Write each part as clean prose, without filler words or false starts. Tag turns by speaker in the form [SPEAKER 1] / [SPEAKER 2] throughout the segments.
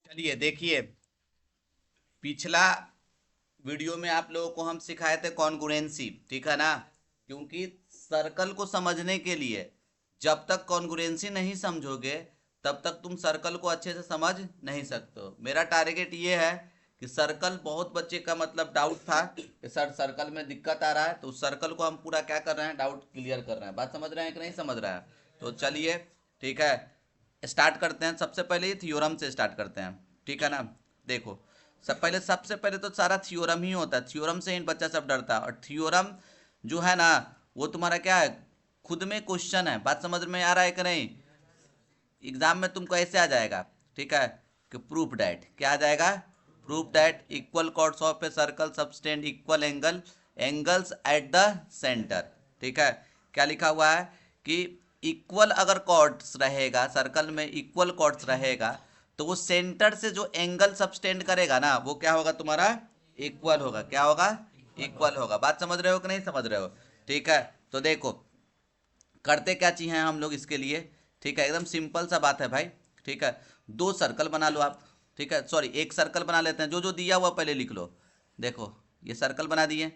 [SPEAKER 1] चलिए देखिए, पिछला वीडियो में आप लोगों को हम सिखाए थे कॉन्ग्रुएंसी, ठीक है ना। क्योंकि सर्कल को समझने के लिए जब तक कॉन्ग्रुएंसी नहीं समझोगे तब तक तुम सर्कल को अच्छे से समझ नहीं सकते हो। मेरा टारगेट ये है कि सर्कल, बहुत बच्चे का मतलब डाउट था कि सर सर्कल में दिक्कत आ रहा है, तो उस सर्कल को हम पूरा क्या कर रहे हैं, डाउट क्लियर कर रहे हैं। बात समझ रहे हैं कि नहीं समझ रहे हैं? तो चलिए ठीक है, स्टार्ट करते हैं। सबसे पहले थ्योरम से स्टार्ट करते हैं, ठीक है ना। देखो, सबसे पहले तो सारा थ्योरम ही होता है। थ्योरम से ही बच्चा सब डरता है। और थ्योरम जो है ना, वो तुम्हारा क्या है, खुद में क्वेश्चन है। बात समझ में आ रहा है कि नहीं? एग्जाम में तुमको ऐसे आ जाएगा, ठीक है, कि प्रूफ डैट क्या आ जाएगा, proof that equal chords of a circle subtend equal angles at the centre. ठीक है, क्या लिखा हुआ है कि इक्वल अगर कॉर्ड्स रहेगा, सर्कल में इक्वल कॉर्ड्स रहेगा, तो वो सेंटर से जो एंगल सबटेंड करेगा ना, वो क्या होगा तुम्हारा, इक्वल होगा। क्या होगा? इक्वल होगा। बात समझ रहे हो कि नहीं समझ रहे हो? ठीक है, तो देखो करते क्या चाहिए हम लोग इसके लिए। ठीक है, एकदम सिंपल सा बात है भाई। ठीक है, दो सर्कल बना लो आप। ठीक है, सॉरी, एक सर्कल बना लेते हैं। जो जो दिया हुआ पहले लिख लो। देखो, ये सर्कल बना दिए।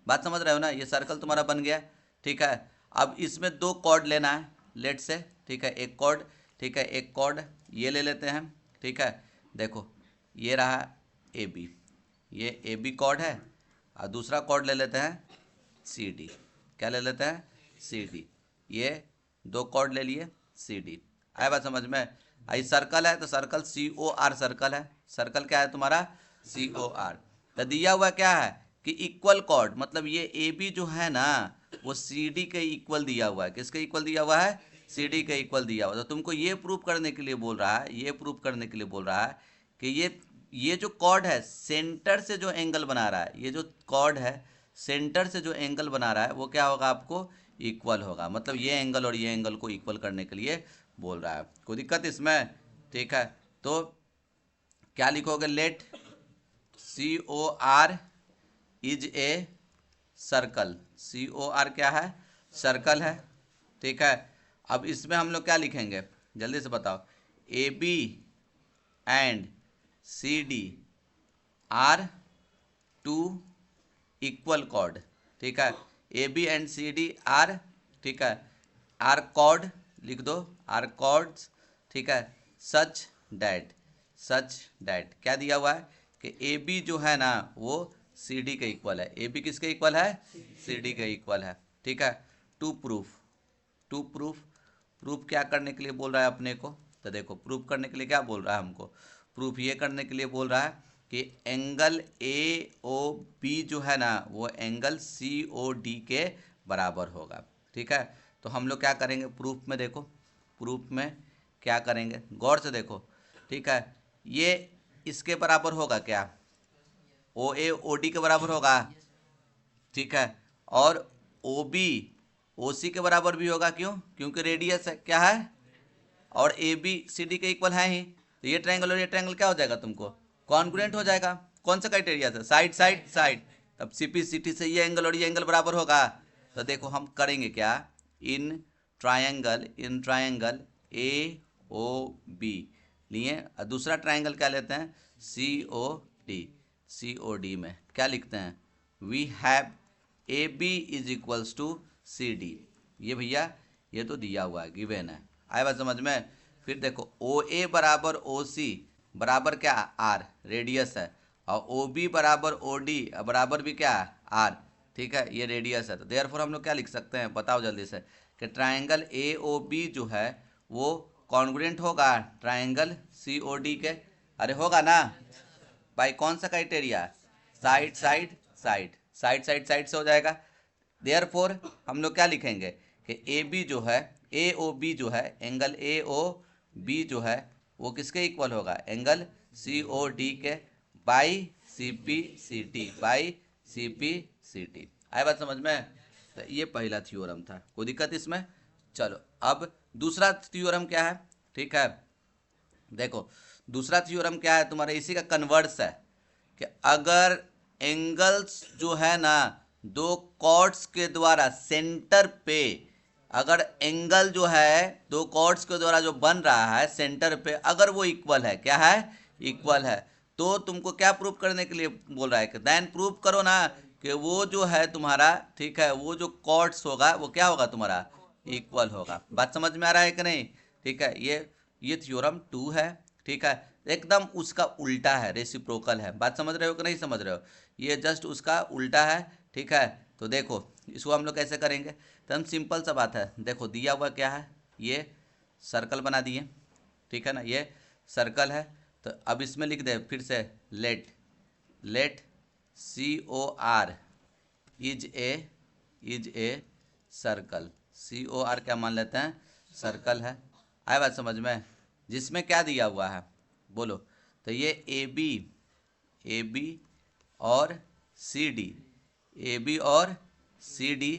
[SPEAKER 1] बात समझ रहे हो ना? ये सर्कल तुम्हारा बन गया। ठीक है, अब इसमें दो कॉर्ड लेना है, लेट से। ठीक है, एक कॉर्ड, ठीक है, एक कॉर्ड ये ले लेते हैं। ठीक है, देखो, ये रहा ए बी, ये ए बी कॉर्ड है। और दूसरा कॉर्ड ले लेते हैं सी डी। क्या ले लेते हैं? C D. ये दो कॉर्ड ले लिए, सी डी। आया बात समझ में? आई सर्कल है तो circle C O are circle है। सर्कल क्या है तुम्हारा? सी ओ आर। तो दिया हुआ क्या है कि इक्वल कॉर्ड, मतलब ये ए बी जो है ना, वो सी डी के इक्वल दिया हुआ है। किसके इक्वल दिया हुआ है? सी डी के इक्वल दिया हुआ है। तो तुमको ये प्रूव करने के लिए बोल रहा है, ये प्रूव करने के लिए बोल रहा है कि ये जो कॉर्ड है सेंटर से जो एंगल बना रहा है, ये जो कॉर्ड है सेंटर से जो एंगल बना रहा है, वो क्या होगा आपको? इक्वल होगा। मतलब ये एंगल और ये एंगल को इक्वल करने के लिए बोल रहा है। कोई दिक्कत इसमें? ठीक है, तो क्या लिखोगे? Let C O R is a circle. C O R क्या है? सर्कल है। ठीक है, अब इसमें हम लोग क्या लिखेंगे, जल्दी से बताओ। A B and C D are two equal chord. ठीक है, A B and C D are, ठीक है, आर कॉर्ड लिख दो, आर कॉर्ड्स। ठीक है, सच डैट, सच डैट क्या दिया हुआ है कि ए बी जो है ना, वो सी डी के इक्वल है। ए बी किसके इक्वल है? सी डी के इक्वल है। ठीक है, to prove, to prove, prove क्या करने के लिए बोल रहा है अपने को? तो देखो, प्रूफ करने के लिए क्या बोल रहा है हमको? प्रूफ ये करने के लिए बोल रहा है कि एंगल ए ओ बी जो है ना, वो एंगल सी ओ डी के बराबर होगा। ठीक है, तो हम लोग क्या करेंगे प्रूफ में? देखो, प्रूफ में क्या करेंगे, गौर से देखो। ठीक है, ये इसके बराबर होगा क्या? ओ ए ओ डी के बराबर होगा। ठीक है, और ओ बी ओ सी के बराबर भी होगा। क्यों? क्योंकि रेडियस है, क्या है, और ए बी सी डी के इक्वल है ही। तो ये ट्रायंगल और ये ट्रायंगल क्या हो जाएगा तुमको? कॉन्ग्रुएंट हो जाएगा। कौन सा क्राइटेरिया से? Side side side. तब सी पी सी टी से ये एंगल और ये एंगल बराबर होगा। तो देखो हम करेंगे क्या, in triangle A O B लिए, और दूसरा ट्रायंगल क्या लेते हैं? सी ओ डी। सी ओ डी में क्या लिखते हैं? We have A B is equals to C D. ये भैया ये तो दिया हुआ है, गिवेन है। आए बात समझ में? फिर देखो, ओ ए बराबर ओ सी बराबर क्या? आर, रेडियस है। और ओ बी बराबर ओ डी बराबर भी क्या? आर। ठीक है, ये रेडियस है। तो देयरफॉर हम लोग क्या लिख सकते हैं, बताओ जल्दी से, कि ट्रायंगल ए ओ बी जो है वो कॉन्ग्रुएंट होगा ट्रायंगल सी ओ डी के। अरे होगा ना भाई? कौन सा criteria? Side side side, side side side से हो जाएगा। देयरफॉर हम लोग क्या लिखेंगे कि ए बी जो है, ए ओ बी जो है, एंगल ए ओ बी जो है, वो किसके इक्वल होगा? एंगल सी ओ डी के, by C P C T, by C P C T. आए बात समझ में? तो ये पहला थ्योरम था। कोई दिक्कत इसमें? चलो, अब दूसरा थ्योरम क्या है? ठीक है, देखो दूसरा थ्योरम क्या है तुम्हारे, इसी का कन्वर्स है कि अगर एंगल्स जो है ना, दो कॉर्ड्स के द्वारा सेंटर पे, अगर एंगल जो है दो कॉर्ड्स के द्वारा जो बन रहा है सेंटर पे, अगर वो इक्वल है, क्या है? इक्वल है। तो तुमको क्या प्रूव करने के लिए बोल रहा है कि देन प्रूव करो ना कि वो जो है तुम्हारा, ठीक है, वो जो कॉर्ड्स होगा वो क्या होगा तुम्हारा, इक्वल होगा। बात समझ में आ रहा है कि नहीं? ठीक है, ये थ्योरम 2 है। ठीक है, एकदम उसका उल्टा है, रेसिप्रोकल है। बात समझ रहे हो कि नहीं समझ रहे हो? ये जस्ट उसका उल्टा है। ठीक है, तो देखो इसको हम लोग कैसे करेंगे। तो हम सिंपल सा बात है, देखो दिया हुआ क्या है, ये सर्कल बना दिए। ठीक है ना, ये सर्कल है। तो अब इसमें लिख दे फिर से, let COR is a circle. COR क्या मान लेते हैं, सर्कल है। आए बात समझ में? जिसमें क्या दिया हुआ है बोलो। तो ये AB और CD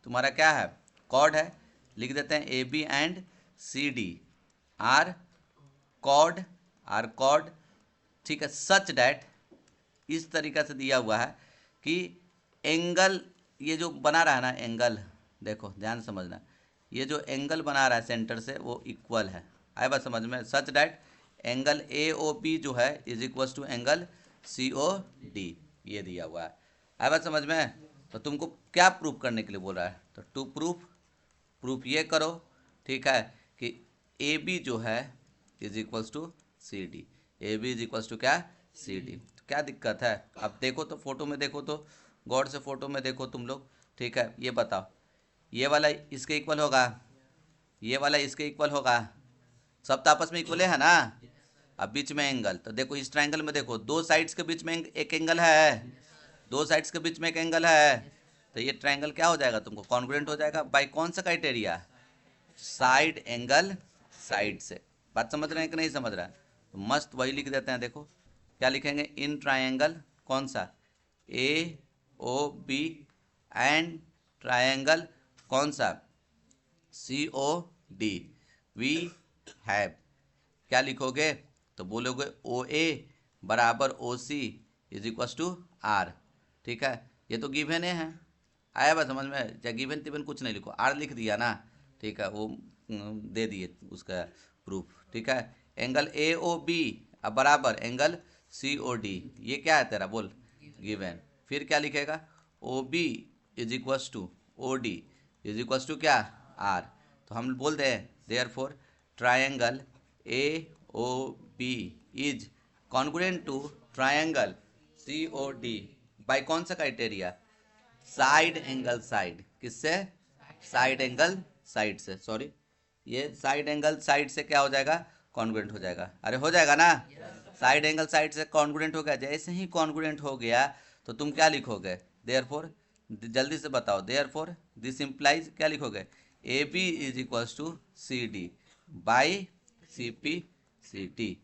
[SPEAKER 1] तुम्हारा क्या है, कॉर्ड है। लिख देते हैं AB and CD are chord. ठीक है, सच डैट, इस तरीका से दिया हुआ है कि एंगल, ये जो बना रहा है ना एंगल, देखो ध्यान समझना, ये जो एंगल बना रहा है सेंटर से वो इक्वल है। आए बात समझ में? सच डैट एंगल AOB जो है is equal to angle COD, ये दिया हुआ है। आए बात समझ में? तो तुमको क्या प्रूफ करने के लिए बोल रहा है, तो टू प्रूफ ये करो, ठीक है, कि AB जो है is equals to CD, AB is equals to क्या, CD। तो क्या दिक्कत है? अब देखो तो फोटो में देखो तो, गौर से फोटो में देखो तुम लोग। ठीक है, ये बताओ, ये वाला इसके इक्वल होगा, ये वाला इसके इक्वल होगा, सब तो आपस में इक्वल है ना। अब बीच में एंगल, तो देखो इस ट्रायंगल में देखो, दो साइड्स के बीच में एक एंगल है, दो साइड्स के बीच में एक एंगल है। तो ये ट्रायंगल क्या हो जाएगा तुमको, कॉन्ग्रुएंट हो जाएगा। बाय कौन सा क्राइटेरिया, साइड एंगल साइड से। बात समझ रहे हैं कि नहीं समझ रहा है? तो मस्त वही लिख देते हैं, देखो क्या लिखेंगे, इन ट्रायंगल कौन सा, AOB एंड ट्रायंगल कौन सा, COD, वी हैव, क्या लिखोगे, तो बोलोगे OA बराबर OC is equal to R। ठीक है, ये तो गिवन है। आया बात समझ में? चाहे गिवन तिवन कुछ नहीं लिखो, R लिख दिया ना। ठीक है, वो दे दिए उसका प्रूफ। ठीक है, एंगल AOB अब बराबर एंगल COD, ये क्या है तेरा, बोल, गिवन। फिर क्या लिखेगा, OB is equal to OD is equal to क्या, R। तो हम बोल दे therefore triangle AOB is congruent to triangle COD by कौन सा क्राइटेरिया, साइड एंगल साइड। किससे, साइड एंगल साइड से, सॉरी, ये साइड एंगल साइड से क्या हो जाएगा, कॉन्ग्रुएंट हो जाएगा। अरे हो जाएगा ना, साइड एंगल साइड से कॉन्ग्रुएंट हो गया। जैसे ही कॉन्ग्रुएंट हो गया तो तुम क्या लिखोगे, देयरफॉर, जल्दी से बताओ, देयरफॉर दिस इंप्लाइज, क्या लिखोगे, AB is equal to CD by CP/CT।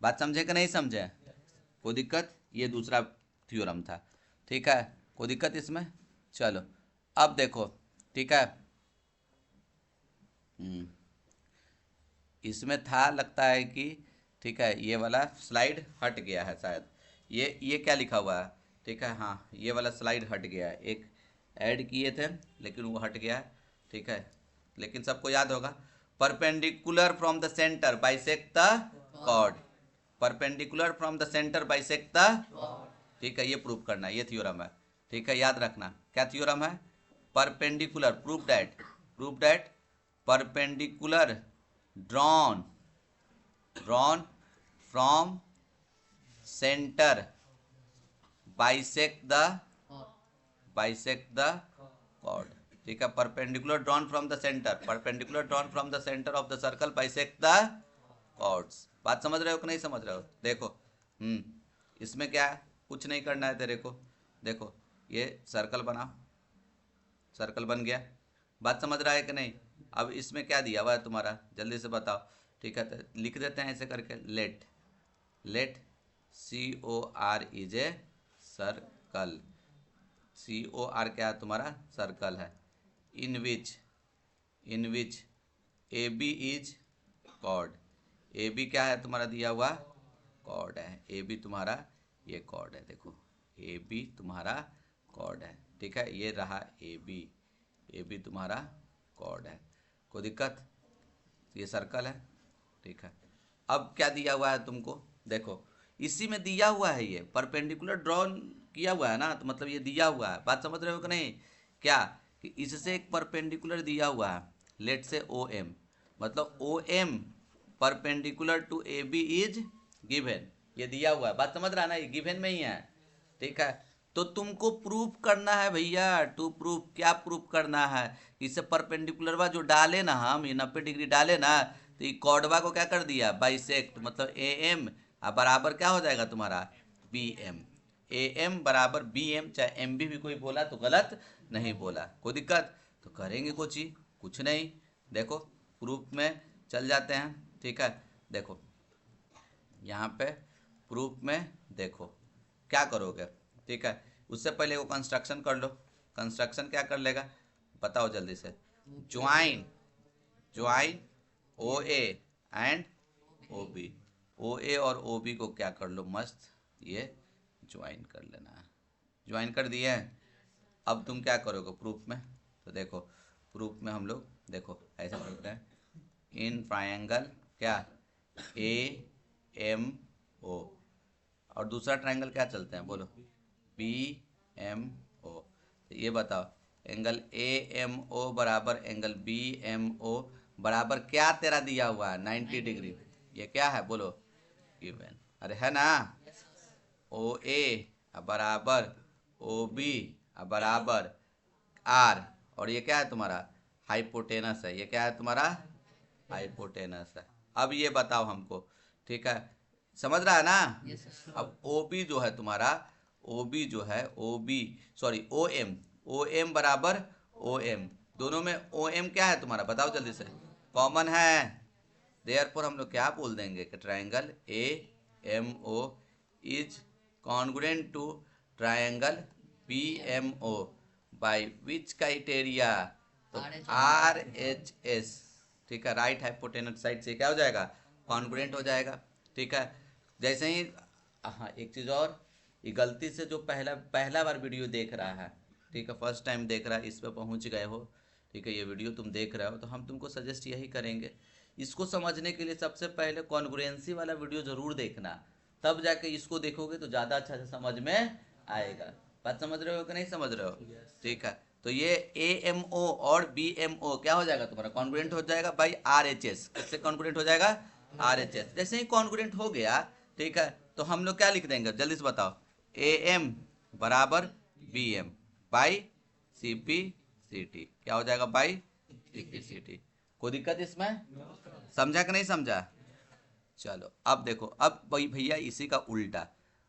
[SPEAKER 1] बात समझे कि नहीं समझे? कोई दिक्कत? ये दूसरा थ्योरम था। ठीक है, कोई दिक्कत इसमें? चलो अब देखो, ठीक है, इसमें था लगता है कि, ठीक है, ये वाला स्लाइड हट गया है शायद, ये क्या लिखा हुआ है, ठीक है, हाँ ये वाला स्लाइड हट गया है, एक ऐड किए थे लेकिन वो हट गया है। ठीक है, लेकिन सबको याद होगा, perpendicular from the centre bisect the chord, perpendicular from the centre bisect the, ठीक है, ये प्रूव करना है, ये थ्योरम है। ठीक है, याद रखना क्या थ्योरम है, perpendicular, prove that perpendicular drawn from centre bisect the chord. ठीक है, perpendicular drawn from the centre of the circle bisect the chords. बात समझ रहे हो कि नहीं समझ रहे हो? देखो इसमें क्या है, कुछ नहीं करना है तेरे को। देखो ये सर्कल बनाओ, सर्कल बन गया। बात समझ रहा है कि नहीं? अब इसमें क्या दिया हुआ है तुम्हारा, जल्दी से बताओ। ठीक है, तो लिख देते हैं ऐसे करके, let COR is a circle, COR क्या है तुम्हारा, सर्कल है, in which AB is chord. AB क्या है तुम्हारा दिया हुआ, कॉर्ड है। AB तुम्हारा ये कॉर्ड है, देखो AB तुम्हारा कॉर्ड है। ठीक है, ये रहा AB तुम्हारा कॉर्ड है। कोई दिक्कत? ये सर्कल है। ठीक है, अब क्या दिया हुआ है तुमको, देखो इसी में दिया हुआ है, ये परपेंडिकुलर ड्रॉ किया हुआ है ना, तो मतलब ये दिया हुआ है। बात समझ रहे हो कि नहीं? क्या कि इससे एक परपेंडिकुलर दिया हुआ है, लेट से ओ एम, मतलब O M perpendicular to A B is given, ये दिया हुआ है। बात समझ रहा है ना, ये गिवन में ही है, ठीक है। तो तुमको प्रूफ करना है भैया, टू प्रूफ, क्या प्रूफ करना है? इसे परपेंडिकुलरवा जो डाले ना, हम ये 90 डिग्री डाले ना, तो ये कॉर्डवा को क्या कर दिया, बाइसेक्ट, मतलब ए एम बराबर क्या हो जाएगा तुम्हारा, बी एम। ए एम बराबर बी एम, चाहे एम भी कोई बोला तो गलत नहीं बोला, कोई दिक्कत? तो करेंगे कुछ ही, कुछ नहीं। देखो प्रूफ में चल जाते हैं, ठीक है। देखो यहाँ पे प्रूफ में देखो क्या करोगे, ठीक है। उससे पहले वो कंस्ट्रक्शन कर लो। कंस्ट्रक्शन क्या कर लेगा, बताओ जल्दी से। Join, join O A and O B, O A और ओ बी को क्या कर लो, मस्त ये ज्वाइन कर लेना है। ज्वाइन कर दिए। अब तुम क्या करोगे प्रूफ में, तो देखो प्रूफ में हम लोग देखो ऐसा करते हैं, इन ट्रायंगल क्या ए एम ओ, और दूसरा ट्रायंगल क्या चलते हैं बोलो, बी एम ओ। तो ये बताओ एंगल ए एम ओ बराबर एंगल बी एम ओ बराबर क्या तेरा दिया हुआ है, 90 डिग्री। ये क्या है बोलो, गिवन, अरे है ना। ओ ए बराबर ओ बी बराबर आर, और ये क्या है तुम्हारा, हाइपोटेनस है। ये क्या है तुम्हारा, हाइपोटेनस है। अब ये बताओ हमको, ठीक है, समझ रहा है ना? अब ओ बी जो है तुम्हारा, ओ बी जो है, O B sorry O M, O M बराबर ओ एम, दोनों में ओ एम क्या है तुम्हारा, बताओ जल्दी से, कॉमन है। देयरफॉर हम लोग क्या बोल देंगे कि triangle A M O is congruent to triangle B M O by which criteria, तो आर एच एस, ठीक है। राइट हाइपोटेनस साइड से क्या हो जाएगा, कॉन्ग्रुएंट हो जाएगा, ठीक है। जैसे ही, हाँ एक चीज़ और, ये गलती से जो पहला पहला बार वीडियो देख रहा है, ठीक है, फर्स्ट टाइम देख रहा है, इस पे पहुंच गए हो, ठीक है, ये वीडियो तुम देख रहे हो, तो हम तुमको सजेस्ट यही करेंगे, इसको समझने के लिए सबसे पहले कॉन्ग्रुएंसी वाला वीडियो ज़रूर देखना, तब जाके इसको देखोगे तो ज़्यादा अच्छा से समझ में आएगा। बात समझ रहे हो कि नहीं समझ रहे हो? ठीक है। तो ये ए एम ओ और बी एम ओ क्या हो जाएगा तुम्हारा, कॉन्ग्रुएंट हो जाएगा बाई आर एच एस। किससे कॉन्ग्रुएंट हो जाएगा, आर एच एस। जैसे ही कॉन्ग्रुएंट हो गया, ठीक है, तो हम लोग क्या लिख देंगे जल्दी से बताओ, ए एम बराबर B M by C P C T, क्या हो जाएगा, by C P C T. कोई दिक्कत इसमें, समझा कि नहीं समझा? चलो अब देखो, अब भाई भैया इसी का उल्टा,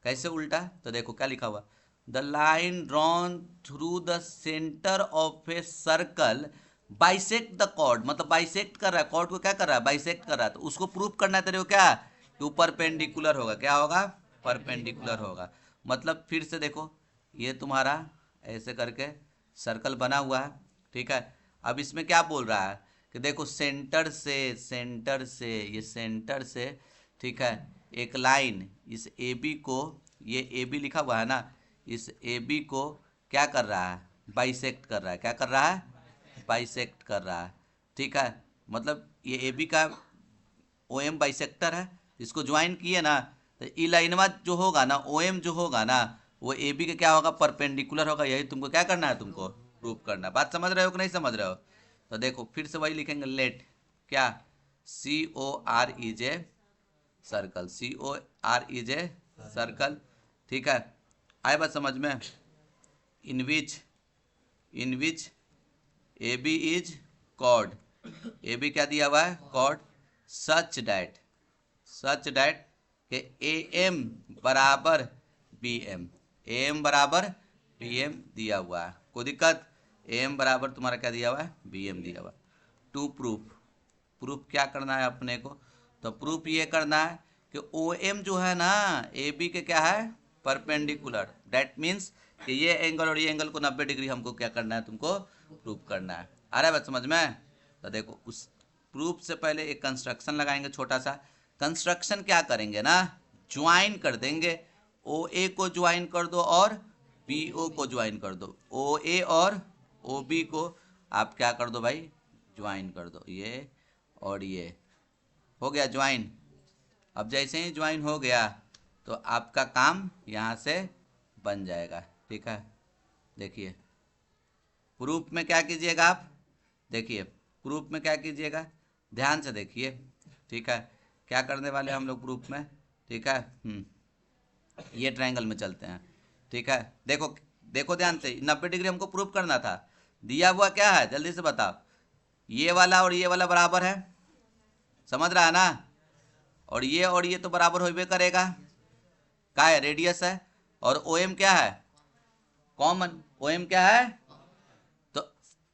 [SPEAKER 1] कैसे उल्टा, तो देखो क्या लिखा हुआ, the line drawn through the centre of a circle bisect the chord, मतलब बाइसेक्ट कर रहा है कॉर्ड को, क्या कर रहा है, बाइसेक्ट कर रहा है। तो उसको प्रूफ करना है तेरे को, क्या कि परपेंडिकुलर होगा, क्या होगा, परपेंडिकुलर होगा। मतलब फिर से देखो, ये तुम्हारा ऐसे करके सर्कल बना हुआ है, ठीक है। अब इसमें क्या बोल रहा है कि देखो सेंटर से, सेंटर से, ये सेंटर से, ठीक है, एक लाइन इस ए बी को, ये ए बी लिखा हुआ है ना, इस ए बी को क्या कर रहा है, बाइसेक्ट कर रहा है। क्या कर रहा है, बाइसेक्ट कर रहा है, ठीक है। मतलब ये ए बी का ओ एम बाइसेक्टर है, इसको ज्वाइन किए ना, तो ई लाइनवा जो होगा ना, ओ एम जो होगा ना, वो ए बी का क्या होगा, परपेंडिकुलर होगा। यही तुमको क्या करना है, तुमको प्रूफ करना है। बात समझ रहे हो कि नहीं समझ रहे हो? तो देखो फिर से वही लिखेंगे, लेट क्या, C O R E J circle, C O R E J circle, ठीक है। आए बात समझ में, in which A B is chord, A B क्या दिया हुआ है, कॉर्ड, सच डैट के ए एम बराबर बी एम, ए एम बराबर बी एम दिया हुआ है। कोई दिक्कत, ए एम बराबर तुम्हारा क्या दिया हुआ है, बी एम दिया हुआ है। टू प्रूफ, प्रूफ क्या करना है अपने को, तो प्रूफ ये करना है कि ओ एम जो है ना, ए बी के क्या है, परपेंडिकुलर। दैट मीन्स कि ये एंगल और ये एंगल को 90 डिग्री हमको क्या करना है, तुमको प्रूफ करना है। आ रहा है बात समझ में? तो देखो उस प्रूफ से पहले एक कंस्ट्रक्शन लगाएंगे छोटा सा। कंस्ट्रक्शन क्या करेंगे ना, ज्वाइन कर देंगे, ओ ए को ज्वाइन कर दो और बी ओ को ज्वाइन कर दो, ओ ए और ओ बी को आप क्या कर दो भाई, ज्वाइन कर दो, ये और ये हो गया ज्वाइन। अब जैसे ही ज्वाइन हो गया, तो आपका काम यहाँ से बन जाएगा। ठीक है, देखिए प्रूफ में क्या कीजिएगा आप, देखिए प्रूफ में क्या कीजिएगा, ध्यान से देखिए। ठीक है, क्या करने वाले हम लोग प्रूफ में। ठीक है, ये ट्रायंगल में चलते हैं। ठीक है, देखो देखो ध्यान से, 90 डिग्री हमको प्रूफ करना था। दिया हुआ क्या है जल्दी से बताओ, ये वाला और ये वाला बराबर है, समझ रहा है ना, और ये तो बराबर होबे करेगा, क्या है रेडियस है, और ओ एम क्या है, कॉमन, ओ एम क्या है, तो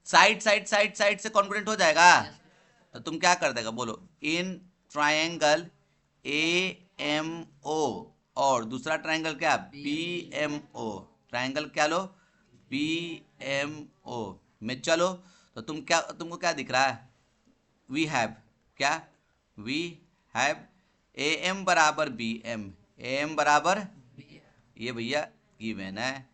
[SPEAKER 1] साइड साइड साइड साइड से कॉन्ग्रुएंट हो जाएगा। तो तुम क्या कर देगा बोलो, in triangle A M O और दूसरा ट्रायंगल क्या बी एम ओ, ट्रायंगल क्या लो बी एम ओ में चलो, तो तुमको क्या दिख रहा है, वी हैव क्या, वी हैव ए एम बराबर बी एम, ए एम बराबर ये भैया गिवन है,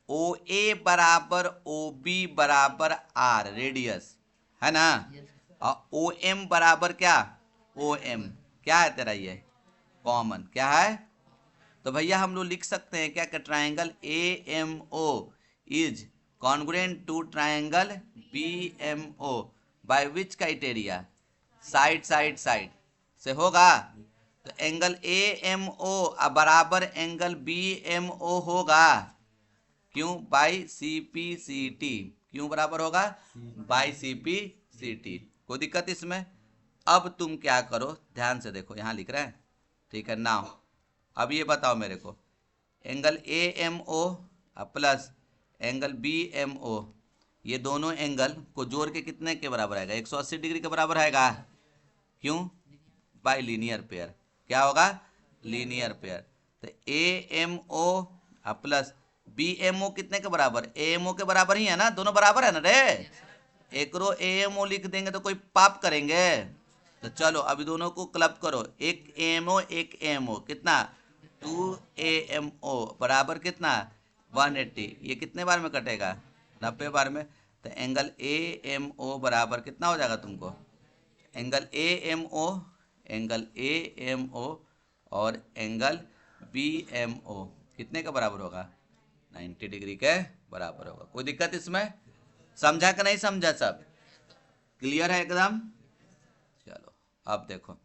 [SPEAKER 1] ओ ए बराबर ओ बी बराबर आर रेडियस है ना, और ओ एम बराबर क्या, ओ एम क्या है तेरा ये कॉमन क्या है। तो भैया हम लोग लिख सकते हैं क्या कि triangle A M O is congruent to triangle B M O by which criteria, side side side से होगा। तो एंगल ए एम ओ बराबर एंगल बी एम ओ होगा, क्यों, by C P C T, क्यों बराबर होगा, by C P C T, कोई दिक्कत इसमें। अब तुम क्या करो, ध्यान से देखो यहाँ लिख रहे हैं। ठीक है, नाउ अब ये बताओ मेरे को, angle A M O plus angle B M O, ये दोनों एंगल को जोड़ के कितने के बराबर आएगा, 180 डिग्री के बराबर आएगा, क्यों, बाय लीनियर पेयर, क्या होगा, लीनियर पेयर। तो A M O plus B M O कितने के बराबर, ए एम ओ के बराबर ही है ना, दोनों बराबर है ना रे, एक रो ए एम ओ लिख देंगे तो कोई पाप करेंगे। तो चलो अभी दोनों को क्लब करो, एक ए एम ओ एक ए एम ओ, कितना 2 ए एम ओ बराबर कितना 180, ये कितने बार में कटेगा 90 बार में। तो एंगल ए एम ओ बराबर कितना हो जाएगा तुमको, angle A M O, angle A M O और एंगल बी एम ओ कितने का बराबर होगा, 90 डिग्री के बराबर होगा। कोई दिक्कत इसमें, समझा कि नहीं समझा, सब क्लियर है एकदम। चलो अब देखो,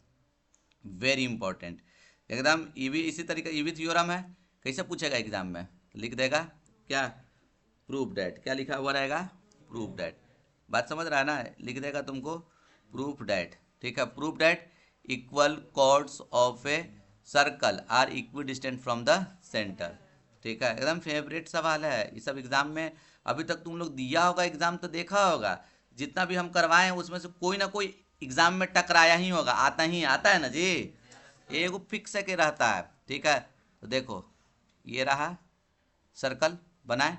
[SPEAKER 1] वेरी इंपॉर्टेंट एकदम, ईवी इसी तरीके ईवी थ्योरम है, कैसे पूछेगा एग्जाम में, लिख देगा क्या, प्रूफ डैट, क्या लिखा हुआ रहेगा, प्रूफ डैट, बात समझ रहा है ना, लिख देगा तुमको प्रूफ डैट। ठीक है, proof that equal chords of a circle are equidistant from the centre. ठीक है, एकदम फेवरेट सवाल है ये सब एग्जाम में, अभी तक तुम लोग दिया होगा एग्जाम तो देखा होगा, जितना भी हम करवाए हैं उसमें से कोई ना कोई एग्जाम में टकराया ही होगा, आता है ना जी, एगो फिक्स के रहता है। ठीक है, तो देखो ये रहा सर्कल बनाए,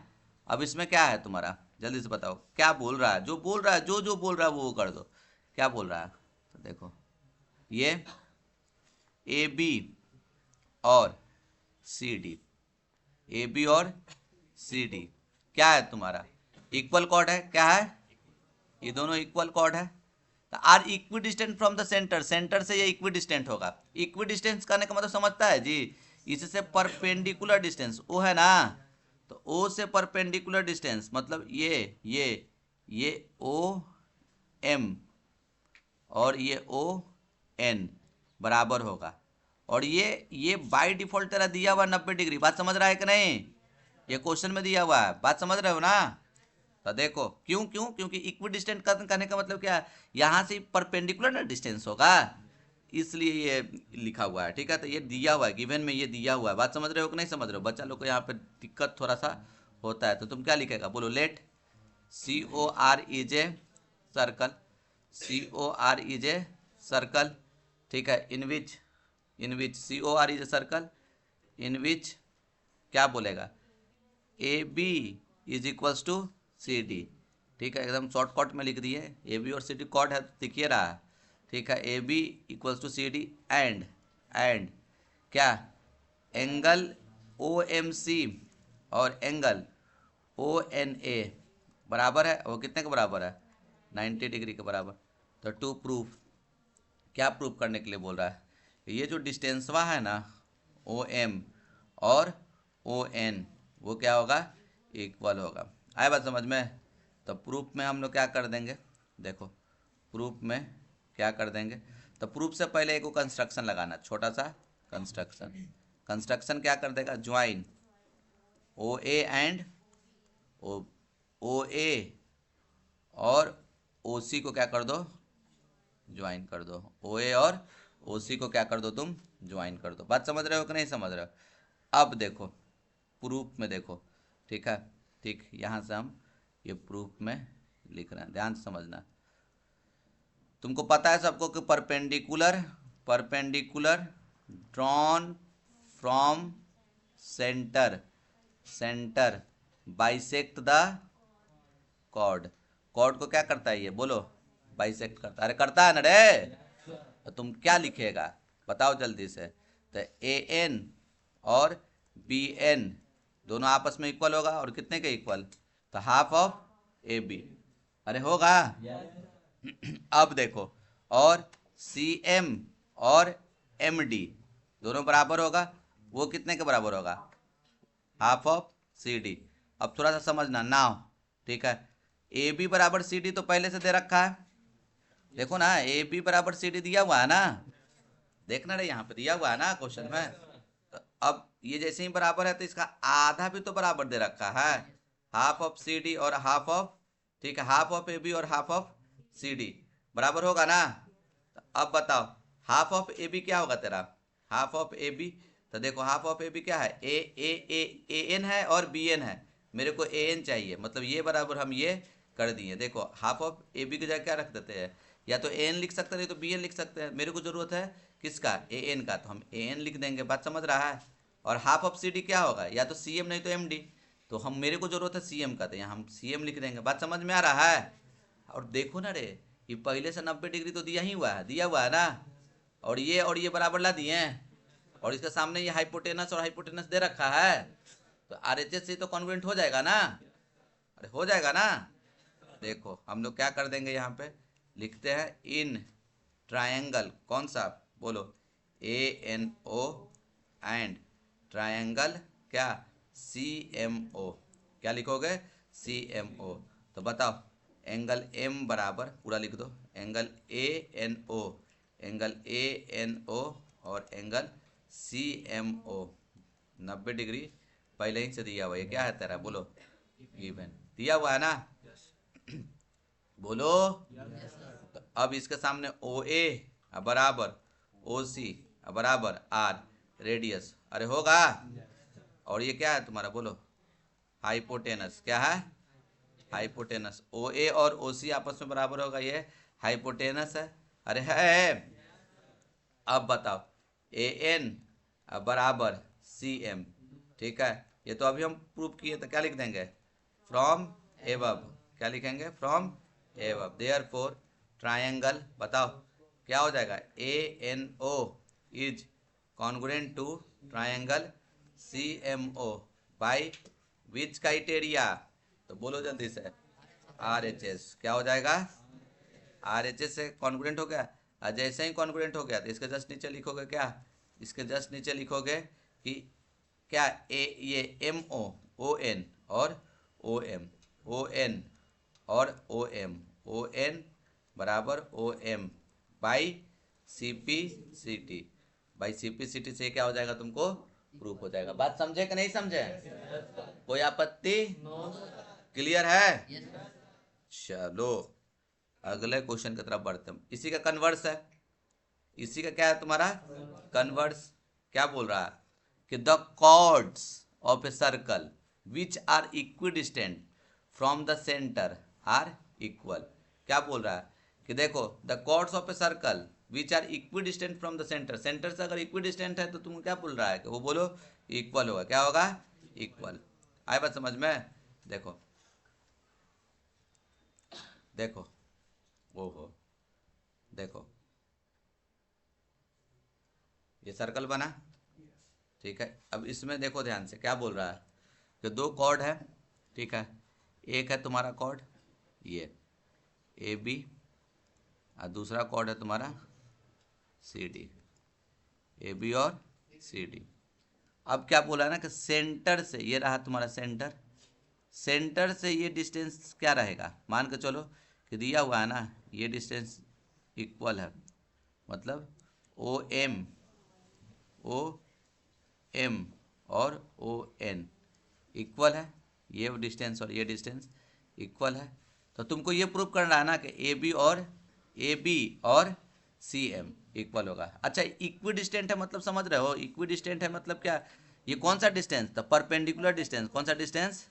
[SPEAKER 1] अब इसमें क्या है तुम्हारा, जल्दी से बताओ क्या बोल रहा है, जो बोल रहा है जो बोल रहा है वो कर दो, क्या बोल रहा है। तो देखो ये ए बी और सी डी, ए बी और सी डी क्या है तुम्हारा, इक्वल कॉर्ड है, क्या है, ये दोनों इक्वल कॉर्ड है। तो are equidistant from the centre, centre से ये इक्वी डिस्टेंट होगा, इक्वी डिस्टेंस करने का मतलब समझता है जी, इससे परपेंडिकुलर डिस्टेंस ओ है ना, तो ओ से परपेंडिकुलर डिस्टेंस मतलब ये ओ एम और ये ओ एन बराबर होगा, और ये बाय डिफॉल्ट तेरा दिया हुआ 90 डिग्री, बात समझ रहा है कि नहीं, ये क्वेश्चन में दिया हुआ है, बात समझ रहे हो ना। तो देखो क्यों क्यों, क्योंकि इक्वी डिस्टेंट करने का मतलब क्या है, यहाँ से परपेंडिकुलर ना डिस्टेंस होगा, इसलिए ये लिखा हुआ है। ठीक है, तो ये दिया हुआ है गिवन में, ये दिया हुआ है, बात समझ रहे हो कि नहीं समझ रहे हो, बच्चा लोग को यहाँ पे दिक्कत थोड़ा सा होता है। तो तुम क्या लिखेगा बोलो, let C O R is a circle, C O R is a circle. ठीक है, in which C O R is a circle in which क्या बोलेगा, A B is equals to C D. ठीक है, एकदम शॉर्टकट में लिख दिए, ए बी और सी डी कॉर्ड है तो दिखिए रहा है। ठीक है, A B equals to C D and क्या, एंगल ओ एम सी और एंगल ओ एन ए बराबर है, वो कितने के बराबर है 90 डिग्री के बराबर। तो टू प्रूफ, क्या प्रूफ करने के लिए बोल रहा है, ये जो डिस्टेंसवा है ना ओ एम और ओ एन वो क्या होगा, इक्वल होगा। आए बात समझ में। तो प्रूफ में हम लोग क्या कर देंगे, देखो प्रूफ में क्या कर देंगे, तो प्रूफ से पहले एक कंस्ट्रक्शन लगाना, छोटा सा कंस्ट्रक्शन। कंस्ट्रक्शन क्या कर देगा, join O A and O A और ओ सी को क्या कर दो, ज्वाइन कर दो। ओ ए और ओ सी को क्या कर दो, तुम ज्वाइन कर दो। बात समझ रहे हो कि नहीं समझ रहे हो। अब देखो प्रूफ में देखो, ठीक है, ठीक, यहाँ से हम ये प्रूफ में लिख रहे हैं, ध्यान से समझना। तुमको पता है सबको कि perpendicular, perpendicular drawn from centre, centre bisect the chord. Chord को क्या करता है ये, बोलो, बाइसेक्ट करता है। अरे करता है ना रे, तो तुम क्या लिखेगा बताओ जल्दी से। तो ए एन और बी एन दोनों आपस में इक्वल होगा, और कितने के इक्वल, तो हाफ ऑफ ए बी। अरे होगा। अब देखो, और सी एम और एम डी दोनों बराबर होगा, वो कितने के बराबर होगा, हाफ ऑफ सी डी। अब थोड़ा सा समझना नाउ, ठीक है। ए बी बराबर सी डी तो पहले से दे रखा है, देखो ना, ए बी बराबर सी डी दिया हुआ है ना, देखना रे यहाँ पे दिया हुआ है ना क्वेश्चन में। तो अब ये जैसे ही बराबर है तो इसका आधा भी तो बराबर दे रखा है, हाफ ऑफ सी डी और हाफ ऑफ, ठीक है, हाफ ऑफ ए बी और हाफ ऑफ सी डी बराबर होगा ना। तो अब बताओ हाफ ऑफ ए बी क्या होगा तेरा, हाफ ऑफ ए बी, तो देखो हाफ ऑफ ए बी क्या है, ए एन है और बी एन है, मेरे को ए एन चाहिए, मतलब ये बराबर हम ये कर दिए। देखो हाफ ऑफ ए बी की जगह क्या रख देते हैं, या तो ए एन लिख सकते हैं, नहीं तो बी एन लिख सकते हैं। मेरे को जरूरत है किसका, ए एन का, तो हम ए एन लिख देंगे। बात समझ रहा है। और हाफ ऑफ सी डी क्या होगा, या तो सी एम नहीं तो एम डी, तो हम मेरे को जरूरत है सी एम का, तो यहाँ हम सी एम लिख देंगे। बात समझ में आ रहा है। और देखो ना रे, ये पहले से 90 डिग्री तो दिया ही हुआ है, दिया हुआ है ना, और ये बराबर ला दिए हैं, और इसके सामने ये हाइपोटेनस और हाइपोटेनस दे रखा है, तो आर एच एस से तो कॉन्वेंट हो जाएगा ना, अरे हो जाएगा ना। देखो हम लोग क्या कर देंगे, यहाँ पे लिखते हैं इन ट्रायंगल, कौन सा, बोलो, A N O and triangle क्या, सी एम ओ, क्या लिखोगे, सी एम ओ। तो बताओ एंगल एम बराबर पूरा लिख दो, angle A N O, angle A N O और angle C M O 90 degree पहले ही से दिया हुआ है। क्या है तेरा, बोलो, गिवन दिया हुआ है ना, बोलो। तो अब इसके सामने ओ ए बराबर ओ सी बराबर आर रेडियस, अरे होगा। और ये क्या है तुम्हारा, बोलो, हाइपोटेनस, क्या है, हाइपोटेनस। ओ ए और ओ सी आपस में बराबर होगा, ये हाइपोटेनस है, अरे है। अब बताओ ए एन बराबर सी एम, ठीक है, ये तो अभी हम प्रूव किए, तो क्या लिख देंगे, फ्रॉम एबव, क्या लिखेंगे, from above. Therefore triangle, बताओ क्या हो जाएगा, A N O is congruent to triangle C M O by which criteria, तो बोलो जल्दी से, आर एच एस, क्या हो जाएगा, आर एच एस से कॉन्ग्रुएंट हो गया। और जैसे ही कॉन्ग्रुएंट हो गया तो इसके जस्ट नीचे लिखोगे क्या, इसके जस्ट नीचे लिखोगे कि क्या, ए ये एम ओ ओ एन और ओ एम, ओ एन और ओ एन बराबर O M by C P C T, by C P C T से क्या हो जाएगा, तुमको प्रूफ हो जाएगा। बात समझे कि नहीं समझे, कोई आपत्ति, क्लियर है। चलो अगले क्वेश्चन की तरफ बढ़ते हैं। इसी का कन्वर्स है, इसी का क्या है तुम्हारा कन्वर्स। क्या बोल रहा है कि the chords of a circle which are equidistant from the centre are equal. क्या बोल रहा है कि देखो the chords of a circle which are equidistant from the centre, centre से अगर इक्विडिस्टेंट है तो तुम क्या बोल रहा है कि वो बोलो इक्वल होगा, क्या होगा, इक्वल। आए बात समझ में। देखो देखो ओहो, देखो ये सर्कल बना, ठीक है। अब इसमें देखो ध्यान से क्या बोल रहा है कि दो कॉर्ड है, ठीक है, एक है तुम्हारा कॉर्ड ये ए बी और दूसरा कॉर्ड है तुम्हारा सी डी, ए बी और सी डी, अब क्या बोला ना कि सेंटर से, ये रहा तुम्हारा सेंटर, सेंटर से ये डिस्टेंस क्या रहेगा, मान के चलो कि दिया हुआ है ना, ये डिस्टेंस इक्वल है, मतलब ओ एम और ओ एन इक्वल है, ये डिस्टेंस और ये डिस्टेंस इक्वल है। तो तुमको ये प्रूव करना है ना कि ए बी और सी एम इक्वल होगा। अच्छा, इक्वी डिस्टेंट है मतलब समझ रहे हो, इक्वी डिस्टेंट है मतलब क्या, ये कौन सा डिस्टेंस, द परपेंडिकुलर डिस्टेंस, कौन सा डिस्टेंस,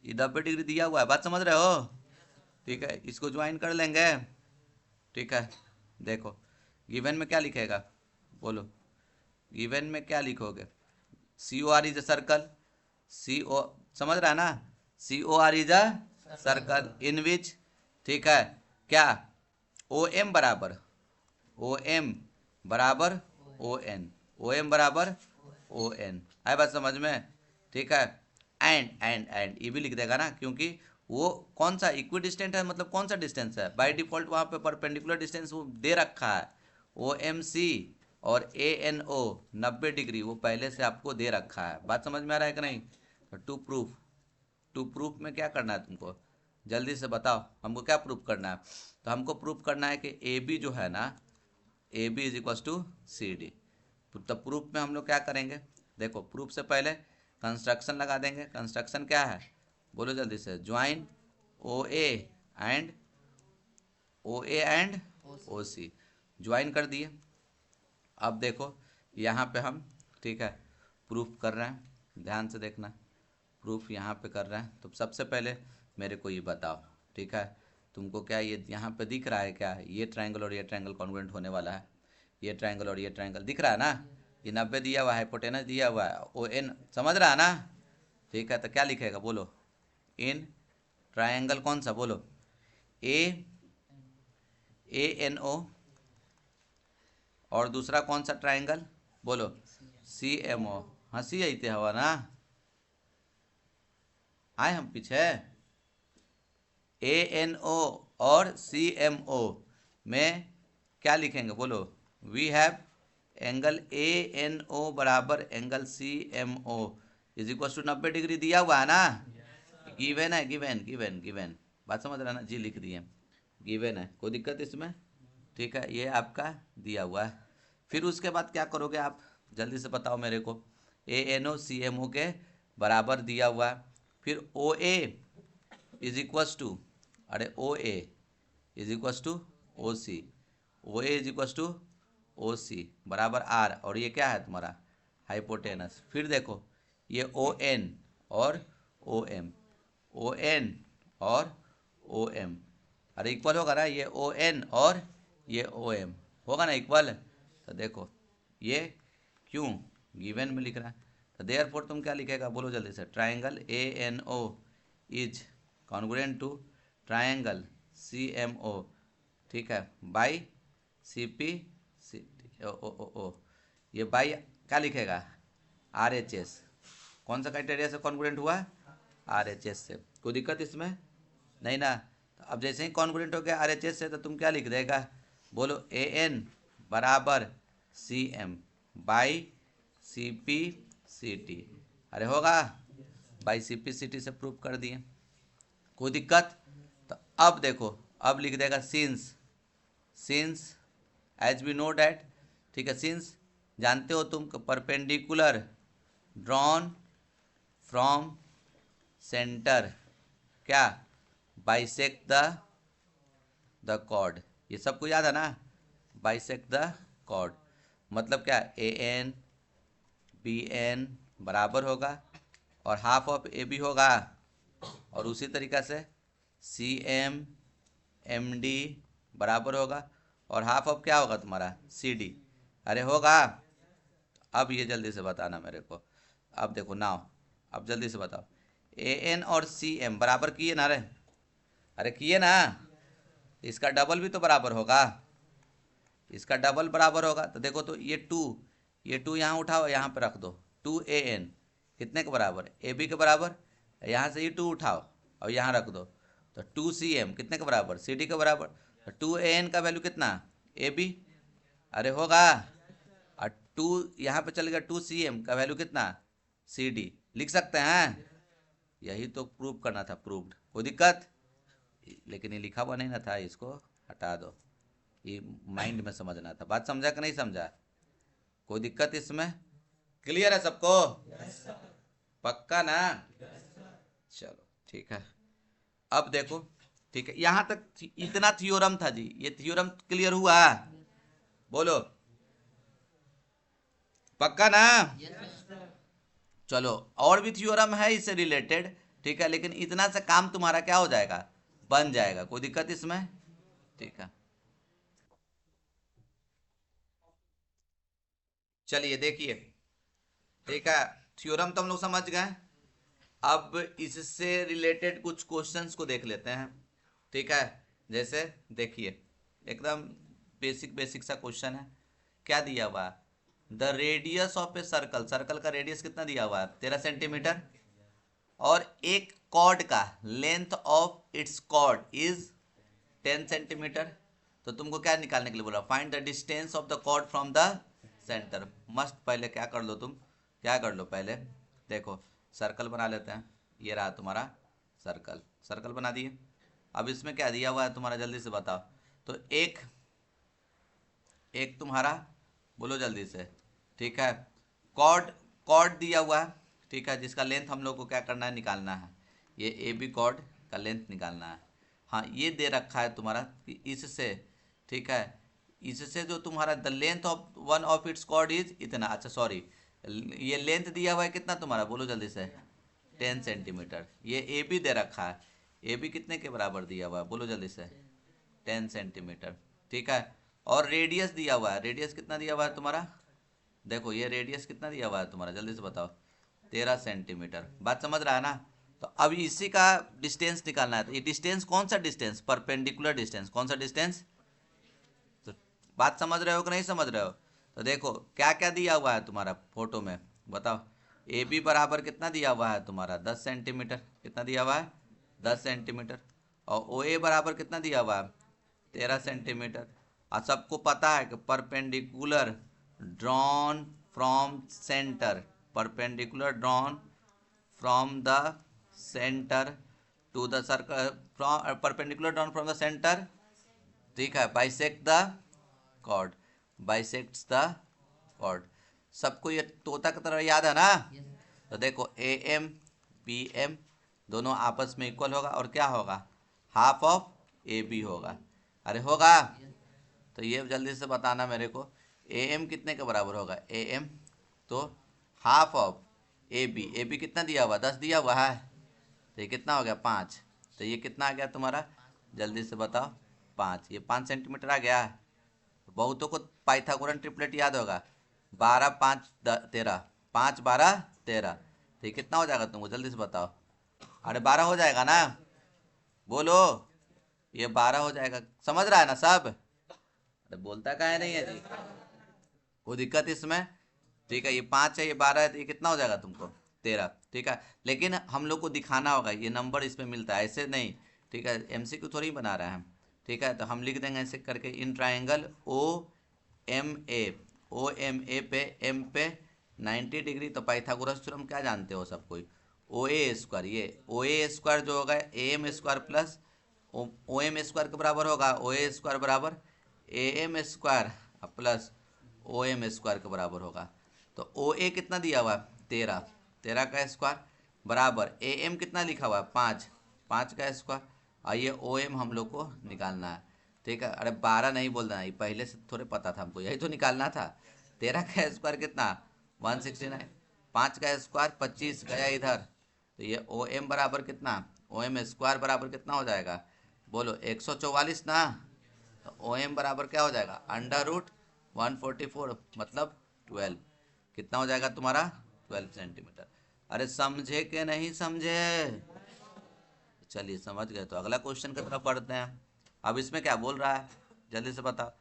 [SPEAKER 1] ये 90 डिग्री दिया हुआ है, बात समझ रहे हो, ठीक है, इसको ज्वाइन कर लेंगे, ठीक है। देखो गिवन में क्या लिखेगा, बोलो, गिवन में क्या लिखोगे, C O R is a circle, C O, समझ रहा है ना, C O R is a circle in which, ठीक है, क्या, ओ एम बराबर, ओ एम बराबर ओ एन, ओ एम बराबर ओ एन, आए बात समझ में, ठीक है। एंड ये भी लिख देगा ना, क्योंकि वो कौन सा इक्वी डिस्टेंट है, मतलब कौन सा डिस्टेंस है, बाय डिफॉल्ट वहाँ पे परपेंडिकुलर डिस्टेंस वो दे रखा है, ओ एम सी और ए एन ओ 90 डिग्री वो पहले से आपको दे रखा है, बात समझ में आ रहा है कि नहीं। तो टू प्रूफ में क्या करना है तुमको, जल्दी से बताओ, हमको क्या प्रूफ करना है, तो हमको प्रूफ करना है कि ए बी जो है ना, A B is equal to C D. तो प्रूफ में हम लोग क्या करेंगे, देखो प्रूफ से पहले कंस्ट्रक्शन लगा देंगे, कंस्ट्रक्शन क्या है, बोलो जल्दी से, join and O and O C, join कर दिए। अब देखो यहाँ पे हम, ठीक है, प्रूफ कर रहे हैं, ध्यान से देखना, प्रूफ यहाँ पे कर रहे हैं। तो सबसे पहले मेरे को ये बताओ, ठीक है, तुमको क्या ये यहाँ पे दिख रहा है क्या, ये ट्रायंगल और ये ट्रायंगल कॉन्ग्रुएंट होने वाला है, ये ट्रायंगल और ये ट्रायंगल दिख रहा है ना, ये 90 दिया हुआ है, हाइपोटेनस दिया हुआ है, ओ एन, समझ रहा है ना, ठीक है। तो क्या लिखेगा बोलो, इन ट्रायंगल कौन सा, बोलो, ए एन ओ, और दूसरा कौन सा ट्रायंगल, बोलो, सी एम ओ, हंसी आई थे हवा ना, आए हम पीछे, ए एन ओ और सी एम ओ में क्या लिखेंगे, बोलो, we have angle A N O बराबर angle C M O is equal to 90 degree दिया हुआ है ना, गिवन है, गिवन, बात समझ रहा है ना, जी लिख दिए, गिवन है, कोई दिक्कत इसमें, ठीक है, ये आपका दिया हुआ है। फिर उसके बाद क्या करोगे आप, जल्दी से बताओ मेरे को, ए एन ओ सी एम ओ के बराबर दिया हुआ है, फिर O A is equals to, अरे O A is equals to O C, O A is equals to O C बराबर आर, और ये क्या है तुम्हारा हाइपोटेनस। फिर देखो ये ओ एन और ओ एम, ओ एन और ओ एम, अरे इक्वल होगा ना, ये ओ एन और ये ओ एम होगा ना इक्वल। तो देखो ये क्यों गिवन में लिख रहा है, तो देयरफॉर तुम क्या लिखेगा, बोलो जल्दी से, triangle A N O is congruent to triangle C M O, ठीक है, बाई सी पी सी ओ ओ ओ ओ, ये बाई क्या लिखेगा, आर एच एस, कौन सा क्राइटेरिया से कॉन्ग्रुएंट हुआ, आर एच एस से, कोई दिक्कत इसमें नहीं ना। तो अब जैसे ही कॉन्ग्रुएंट हो गया आर एच एस से, तो तुम क्या लिख देगा, बोलो, ए एन बराबर C M by C P C T, अरे होगा, by C P C T से प्रूव कर दिए, कोई दिक्कत। तो अब देखो, अब लिख देगा since as we know that, ठीक है, सिंस जानते हो तुम परपेंडिकुलर ड्रॉन फ्रॉम सेंटर क्या बाइसेक्ट द कॉर्ड, ये सबको याद है ना, बाइसेक्ट द कॉर्ड मतलब क्या, ए एन बी एन बराबर होगा और हाफ ऑफ ए बी होगा, और उसी तरीक़ा से सी एम एम डी बराबर होगा और हाफ ऑफ क्या होगा तुम्हारा सी डी, अरे होगा। अब ये जल्दी से बताना मेरे को, अब देखो नाउ, अब जल्दी से बताओ, ए एन और सी एम बराबर किए ना, अरे किए ना, इसका डबल भी तो बराबर होगा, इसका डबल बराबर होगा। तो देखो, तो ये टू यहाँ उठाओ, यहाँ पे रख दो, टू ए एन कितने के बराबर, ए बी के बराबर, यहाँ से ये टू उठाओ और यहाँ रख दो, तो टू सी एम कितने के बराबर, सी डी के बराबर, तो टू ए एन का वैल्यू कितना, ए बी, अरे होगा, और 2 यहाँ पे चल गया 2cm का वैल्यू कितना CD लिख सकते हैं। यही तो प्रूव करना था, प्रूव्ड। कोई दिक्कत? लेकिन ये लिखा हुआ नहीं ना था, इसको हटा दो, ये माइंड में समझना था। बात समझा कि नहीं समझा? कोई दिक्कत इसमें? क्लियर है सबको? पक्का ना? चलो ठीक है। अब देखो, ठीक है, यहां तक इतना थ्योरम था जी। ये थ्योरम क्लियर हुआ? बोलो पक्का ना? चलो, और भी थ्योरम है इससे रिलेटेड, ठीक है, लेकिन इतना से काम तुम्हारा क्या हो जाएगा, बन जाएगा। कोई दिक्कत इसमें? ठीक है, चलिए देखिए, ठीक है, थ्योरम तो हम लोग समझ गए। अब इससे रिलेटेड कुछ क्वेश्चंस को देख लेते हैं, ठीक है। जैसे देखिए, एकदम बेसिक बेसिक सा क्वेश्चन है। क्या दिया हुआ है? The radius of a circle, circle का रेडियस कितना दिया हुआ है? 13 सेंटीमीटर। और एक कॉर्ड का length of its chord is 10 centimetre. तो तुमको क्या निकालने के लिए बोला? Find the distance of the chord from the centre. मस्त, पहले क्या कर लो तुम, क्या कर लो पहले, देखो सर्कल बना लेते हैं। ये रहा तुम्हारा सर्कल, सर्कल बना दिए। अब इसमें क्या दिया हुआ है तुम्हारा, जल्दी से बताओ। तो एक एक तुम्हारा, बोलो जल्दी से, ठीक है, कॉर्ड, कॉर्ड दिया हुआ है, ठीक है, जिसका लेंथ हम लोग को क्या करना है, निकालना है। ये ए बी कॉर्ड का लेंथ निकालना है। हाँ, ये दे रखा है तुम्हारा कि इससे, ठीक है, इससे जो तुम्हारा the length of one of its chord is इतना, अच्छा सॉरी, ये लेंथ दिया हुआ है कितना तुम्हारा, बोलो जल्दी से, 10 सेंटीमीटर। ये ए बी दे रखा है, ए बी कितने के बराबर दिया हुआ है, बोलो जल्दी से, 10 सेंटीमीटर, ठीक है। और रेडियस दिया हुआ है, रेडियस कितना दिया हुआ है तुम्हारा, देखो ये रेडियस कितना दिया हुआ है तुम्हारा, जल्दी से बताओ, 13 सेंटीमीटर। बात समझ रहा है ना? तो अब इसी का डिस्टेंस निकालना है। तो ये डिस्टेंस कौन सा डिस्टेंस, परपेंडिकुलर डिस्टेंस, कौन सा डिस्टेंस? तो बात समझ रहे हो कि नहीं समझ रहे हो? तो देखो क्या क्या दिया हुआ है तुम्हारा फोटो में, बताओ। ए बी बराबर कितना दिया हुआ है तुम्हारा, 10 सेंटीमीटर। कितना दिया हुआ है? 10 सेंटीमीटर। और ओ ए बराबर कितना दिया हुआ है? 13 सेंटीमीटर। और सबको पता है कि perpendicular drawn from centre, perpendicular drawn from the centre to the circle, from perpendicular drawn from the centre, ठीक है, bisect the chord, bisects the chord. सबको ये तोता की तरह याद है ना? तो देखो ए एम बी एम दोनों आपस में इक्वल होगा, और क्या होगा, हाफ ऑफ ए बी होगा। अरे होगा? तो ये जल्दी से बताना मेरे को, ए एम कितने के बराबर होगा, ए एम तो half of A B. A B कितना दिया हुआ, 10 दिया हुआ है, तो ये कितना हो गया, 5। तो ये कितना आ गया तुम्हारा, जल्दी से बताओ, 5। ये 5 सेंटीमीटर आ गया। बहुतों को पाइथागोरन ट्रिपलेट याद होगा, 12 5 13, 5 12 13। तो ये कितना हो जाएगा तुमको, जल्दी से बताओ। अरे 12 हो जाएगा ना, बोलो, ये 12 हो जाएगा। समझ रहा है ना सब? अरे बोलता काहे नहीं है जी? कोई दिक्कत इसमें? ठीक है, ये 5 है, ये 12 है, तो ये कितना हो जाएगा तुमको, 13, ठीक है। लेकिन हम लोग को दिखाना होगा ये नंबर इसमें मिलता है, ऐसे नहीं, ठीक है, एमसीक्यू थोड़ी बना रहे हैं हम, ठीक है। तो हम लिख देंगे ऐसे करके, in triangle O M A, O M A पे एम पे 90 डिग्री। तो पाइथागोरस थ्योरम क्या जानते हो सब कोई, ओ ए स्क्वायर, ये ओ ए स्क्वायर जो होगा A M square plus O M square के बराबर होगा, ओ ए स्क्वायर बराबर A M square plus O M square के बराबर होगा। तो ओ ए कितना दिया हुआ है, 13, 13 का स्क्वायर बराबर ए एम कितना लिखा हुआ है, 5, 5 का स्क्वायर। और ये ओ एम हम लोग को निकालना है, ठीक है। अरे 12 नहीं बोल रहा, ये पहले से थोड़े पता था हमको, यही तो निकालना था। 13 का स्क्वायर कितना, 169, 5 का स्क्वायर 25 गया इधर। तो ये ओ एम बराबर कितना, ओ एम स्क्वायर बराबर कितना हो जाएगा, बोलो 144 ना। तो ओ एम बराबर क्या हो जाएगा, अंडर रूट 144 मतलब 12। कितना हो जाएगा तुम्हारा, 12 सेंटीमीटर। अरे समझे कि नहीं समझे? चलिए समझ गए, तो अगला क्वेश्चन की तरफ बढ़ते हैं। अब इसमें क्या बोल रहा है, जल्दी से बताओ।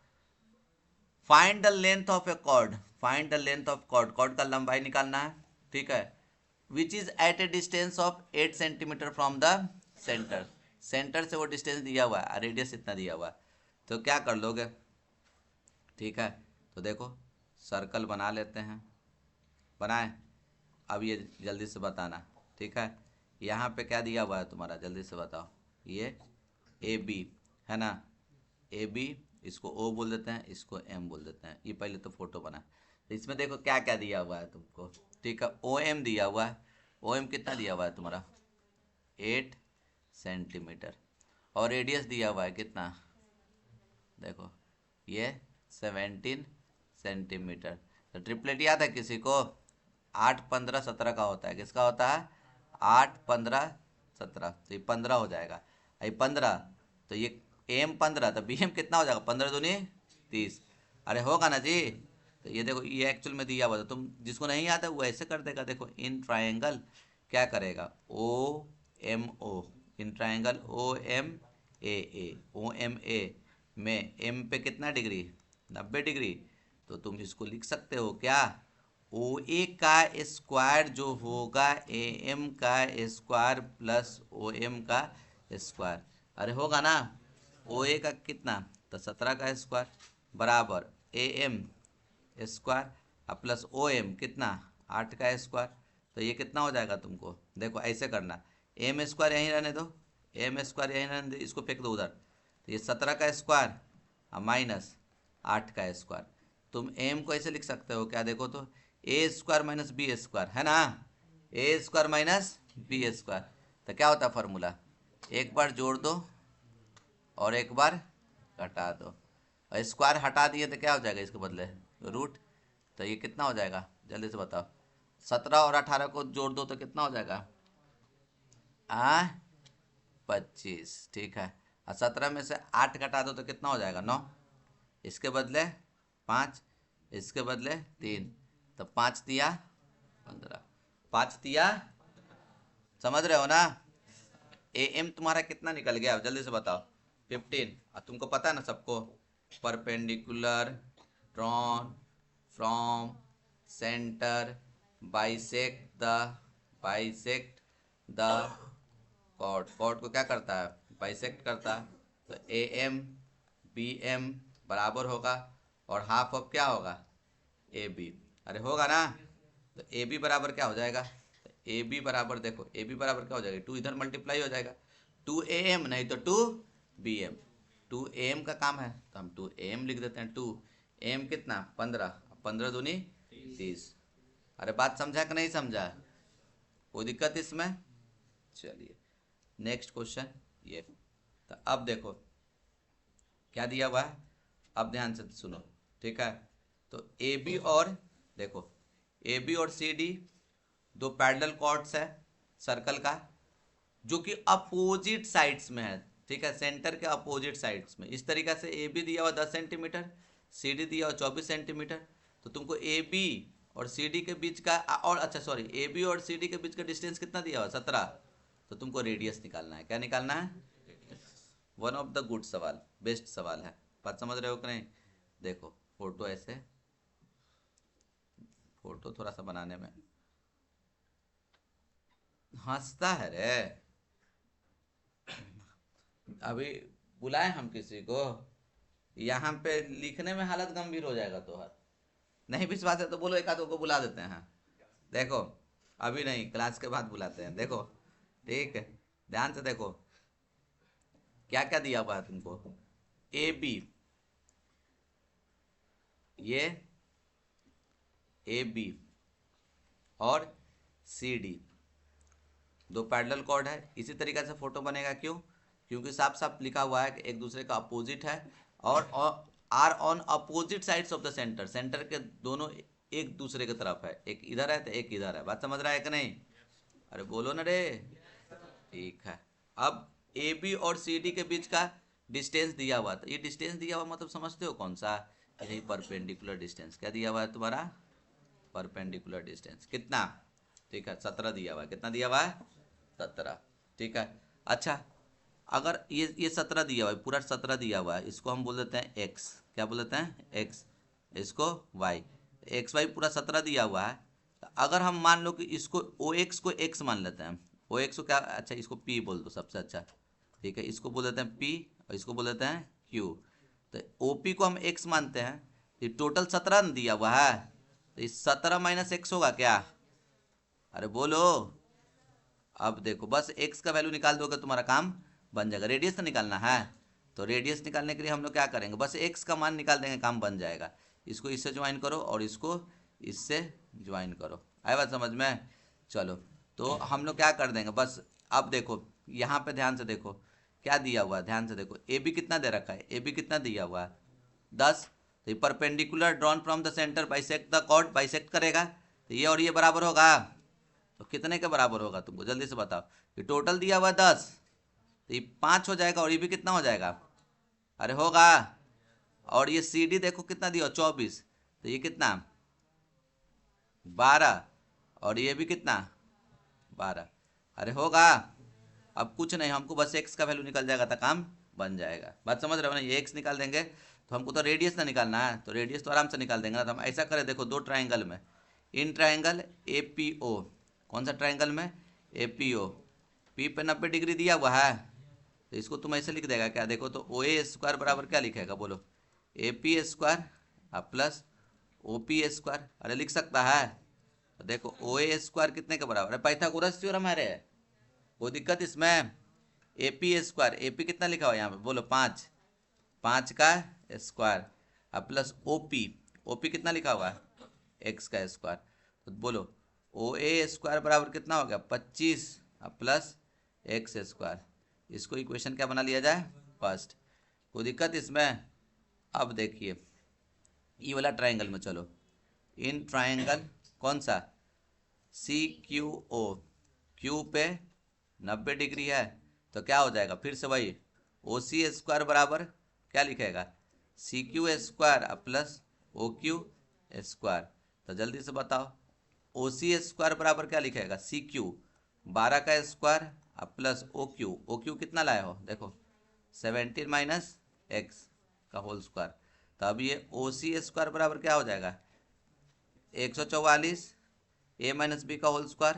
[SPEAKER 1] Find the length of a chord, find the length of chord, chord का लंबाई निकालना है, ठीक है, which is at a distance of 8 centimetre from the centre. Centre से वो डिस्टेंस दिया हुआ है, रेडियस इतना दिया हुआ है। तो क्या कर लोगे, ठीक है। तो देखो सर्कल बना लेते हैं, बनाएं। अब ये जल्दी से बताना, ठीक है। यहाँ पे क्या दिया हुआ है तुम्हारा, जल्दी से बताओ। ये ए बी है ना, ए बी, इसको ओ बोल देते हैं, इसको एम बोल देते हैं। ये पहले तो फोटो बना, तो इसमें देखो क्या क्या दिया हुआ है तुमको, ठीक है। ओ एम दिया हुआ है, ओ एम कितना दिया हुआ है तुम्हारा 8 सेंटीमीटर, और रेडियस दिया हुआ है कितना, देखो ये 17 सेंटीमीटर। तो ट्रिपलेट याद है किसी को, 8 15 17 का होता है, किसका होता है 8 15 17, तो ये 15 हो जाएगा। ये 15, तो ये एम 15, तो बी एम कितना हो जाएगा 15 दूनी 30। अरे होगा ना जी। तो ये देखो ये एक्चुअल में दिया हुआ था, तुम जिसको नहीं आता वो ऐसे कर देगा। देखो इन ट्रायंगल क्या करेगा, O M O, in triangle O M A, O M A में एम पे कितना डिग्री 90 डिग्री। तो तुम इसको लिख सकते हो क्या, ओ ए का स्क्वायर जो होगा ए एम का स्क्वायर प्लस ओ एम का स्क्वायर। अरे होगा ना, ओ ए का कितना, तो 17 का स्क्वायर बराबर A M square plus O M कितना 8 का स्क्वायर। तो ये कितना हो जाएगा तुमको, देखो ऐसे करना, एम स्क्वायर यहीं रहने दो, एम स्क्वायर यहीं रहने दो, इसको फेंक दो उधर। तो ये 17 का स्क्वायर माइनस 8 का स्क्वायर। तुम एम को ऐसे लिख सकते हो क्या, देखो तो ए स्क्वायर माइनस बी स्क्वायर है ना, ए स्क्वायर माइनस बी स्क्वायर। तो क्या होता है फार्मूला, एक बार जोड़ दो और एक बार घटा दो, और स्क्वायर हटा दिए तो क्या हो जाएगा इसके बदले रूट। तो ये कितना हो जाएगा जल्दी से बताओ, 17 और 18 को जोड़ दो तो कितना हो जाएगा 25, ठीक है। और 17 में से 8 घटा दो तो कितना हो जाएगा 9, इसके बदले 5, इसके बदले 3, तो 5 दिया 15, 5 दिया, समझ रहे हो ना। ए एम तुम्हारा कितना निकल गया जल्दी से बताओ 15। और तुमको पता है ना सबको, perpendicular drawn from centre bisect the chord, chord को क्या करता है बाइसेक्ट करता है। तो ए एम बी एम बराबर होगा, और हाफ ऑफ क्या होगा ए बी। अरे होगा ना, तो ए बी बराबर क्या हो जाएगा, तो ए बी बराबर देखो ए बी बराबर क्या हो जाएगा, 2 इधर मल्टीप्लाई हो जाएगा, 2 ए एम नहीं तो 2 बी एम। 2 ए एम का काम है तो हम 2 ए एम लिख देते हैं, 2 एम कितना 15, 15 दूनी 30। अरे बात समझा कि नहीं समझा, कोई दिक्कत इसमें। चलिए नेक्स्ट क्वेश्चन ये, तो अब देखो क्या दिया हुआ है, अब ध्यान से सुनो, ठीक है। तो ए बी और देखो ए बी और सी डी दो पैरेलल कॉर्ड्स है सर्कल का, जो कि अपोजिट साइड्स में है, ठीक है, सेंटर के अपोजिट साइड्स में। इस तरीके से ए बी दिया हुआ 10 सेंटीमीटर, सी डी दिया हुआ 24 सेंटीमीटर। तो तुमको ए बी और सी डी के बीच का, और अच्छा सॉरी, ए बी और सी डी के बीच का डिस्टेंस कितना दिया हुआ 17। तो तुमको रेडियस निकालना है, क्या निकालना है, वन ऑफ द गुड सवाल, बेस्ट सवाल है, बात समझ रहे हो कि नहीं। देखो फोटो ऐसे, फोटो थोड़ा सा बनाने में हंसता है रे, अभी बुलाए हम किसी को, यहाँ पे लिखने में हालत गंभीर हो जाएगा तो हर नहीं विश्वास है तो बोलो, एक आध को बुला देते हैं। देखो अभी नहीं, क्लास के बाद बुलाते हैं, देखो ठीक है, ध्यान से देखो क्या क्या दिया हुआ है तुमको, ए बी, ये ए बी और सी डी दो पैरेलल कॉर्ड है। इसी तरीके से फोटो बनेगा, क्यों, क्योंकि साफ साफ लिखा हुआ है कि एक दूसरे का अपोजिट है, और are on opposite sides of the centre, centre के दोनों एक दूसरे की तरफ है, एक इधर है तो एक इधर है। बात समझ रहा है कि नहीं, अरे बोलो ना रे, ठीक है। अब ए बी और सी डी के बीच का डिस्टेंस दिया हुआ था, ये डिस्टेंस दिया हुआ मतलब समझते हो कौन सा, यही परपेंडिकुलर डिस्टेंस। क्या दिया हुआ है तुम्हारा, परपेंडिकुलर डिस्टेंस कितना, ठीक है 17 दिया हुआ है, कितना दिया हुआ है 17, ठीक है। अच्छा अगर ये 17 दिया हुआ है, पूरा 17 दिया हुआ है, इसको हम बोल देते हैं एक्स, क्या बोल देते हैं एक्स, इसको वाई, एक्स वाई पूरा 17 दिया हुआ है। तो अगर हम मान लो कि इसको ओ एक्स को एक्स मान लेते हैं, ओ एक्स को क्या, अच्छा इसको पी बोल दो सबसे अच्छा, ठीक है, इसको बोल देते हैं पी और इसको बोल देते हैं क्यू। तो ओ पी को हम एक्स मानते हैं, ये टोटल 17 दिया हुआ है, तो ये 17 माइनस एक्स होगा क्या? अरे बोलो। अब देखो बस एक्स का वैल्यू निकाल दोगे तुम्हारा काम बन जाएगा। रेडियस तो निकालना है, तो रेडियस निकालने के लिए हम लोग क्या करेंगे, बस एक्स का मान निकाल देंगे, काम बन जाएगा। इसको इससे ज्वाइन करो और इसको इससे ज्वाइन करो। आए बात समझ में? चलो, तो हम लोग क्या कर देंगे बस। अब देखो यहाँ पे ध्यान से देखो क्या दिया हुआ है, ध्यान से देखो। ए बी कितना दे रखा है, ए बी कितना दिया हुआ है 10। तो ये perpendicular drawn from the centre bisect the chord, bisect करेगा तो ये और ये बराबर होगा। तो कितने के बराबर होगा तुमको जल्दी से बताओ। ये टोटल दिया हुआ 10, तो ये 5 हो जाएगा और ये भी कितना हो जाएगा, अरे होगा। और ये सी डी देखो कितना दिया 24, तो ये कितना 12, और ये भी कितना 12, अरे होगा। अब कुछ नहीं, हमको बस एक्स का वैल्यू निकल जाएगा तो काम बन जाएगा। बात समझ रहे हो ना? ये एक्स निकाल देंगे तो हमको तो रेडियस ना निकालना है, तो रेडियस तो आराम से निकाल देंगे ना। तो हम ऐसा करें, देखो दो ट्राइंगल में, in triangle A P O, कौन सा ट्राइंगल में, ए पी ओ, पी पे 90 डिग्री दिया हुआ है, तो इसको तुम ऐसे लिख देगा क्या, देखो तो ओ ए स्क्वायर बराबर क्या लिखेगा बोलो, A P square plus O P square. अरे लिख सकता है। तो देखो ओ ए स्क्वायर कितने के बराबर है, पाइथागोरस थ्योरम है। कोई दिक्कत इसमें? ए पी स्क्वायर, ए पी कितना लिखा हुआ है यहाँ पे बोलो 5, 5 का स्क्वायर अब plus O P, O P कितना लिखा हुआ है एक्स का स्क्वायर। तो बोलो ओ ए स्क्वायर बराबर कितना हो गया 25 अब प्लस एक्स स्क्वायर। इसको इक्वेशन क्या बना लिया जाए, फर्स्ट। कोई दिक्कत इसमें? अब देखिए ये वाला ट्राइंगल में चलो, इन ट्राइंगल कौन सा, सी क्यू ओ, क्यू पे 90 डिग्री है, तो क्या हो जाएगा फिर से वही, ओ सी स्क्वायर बराबर क्या लिखेगा, C Q square plus O Q square. तो जल्दी से बताओ ओ सी स्क्वायर बराबर क्या लिखेगा, सी क्यू 12 का स्क्वायर प्लस ओ क्यू कितना लाए हो देखो 17 माइनस एक्स का होल स्क्वायर। तो अब ये ओ सी स्क्वायर बराबर क्या हो जाएगा 144 ए माइनस बी का होल स्क्वायर।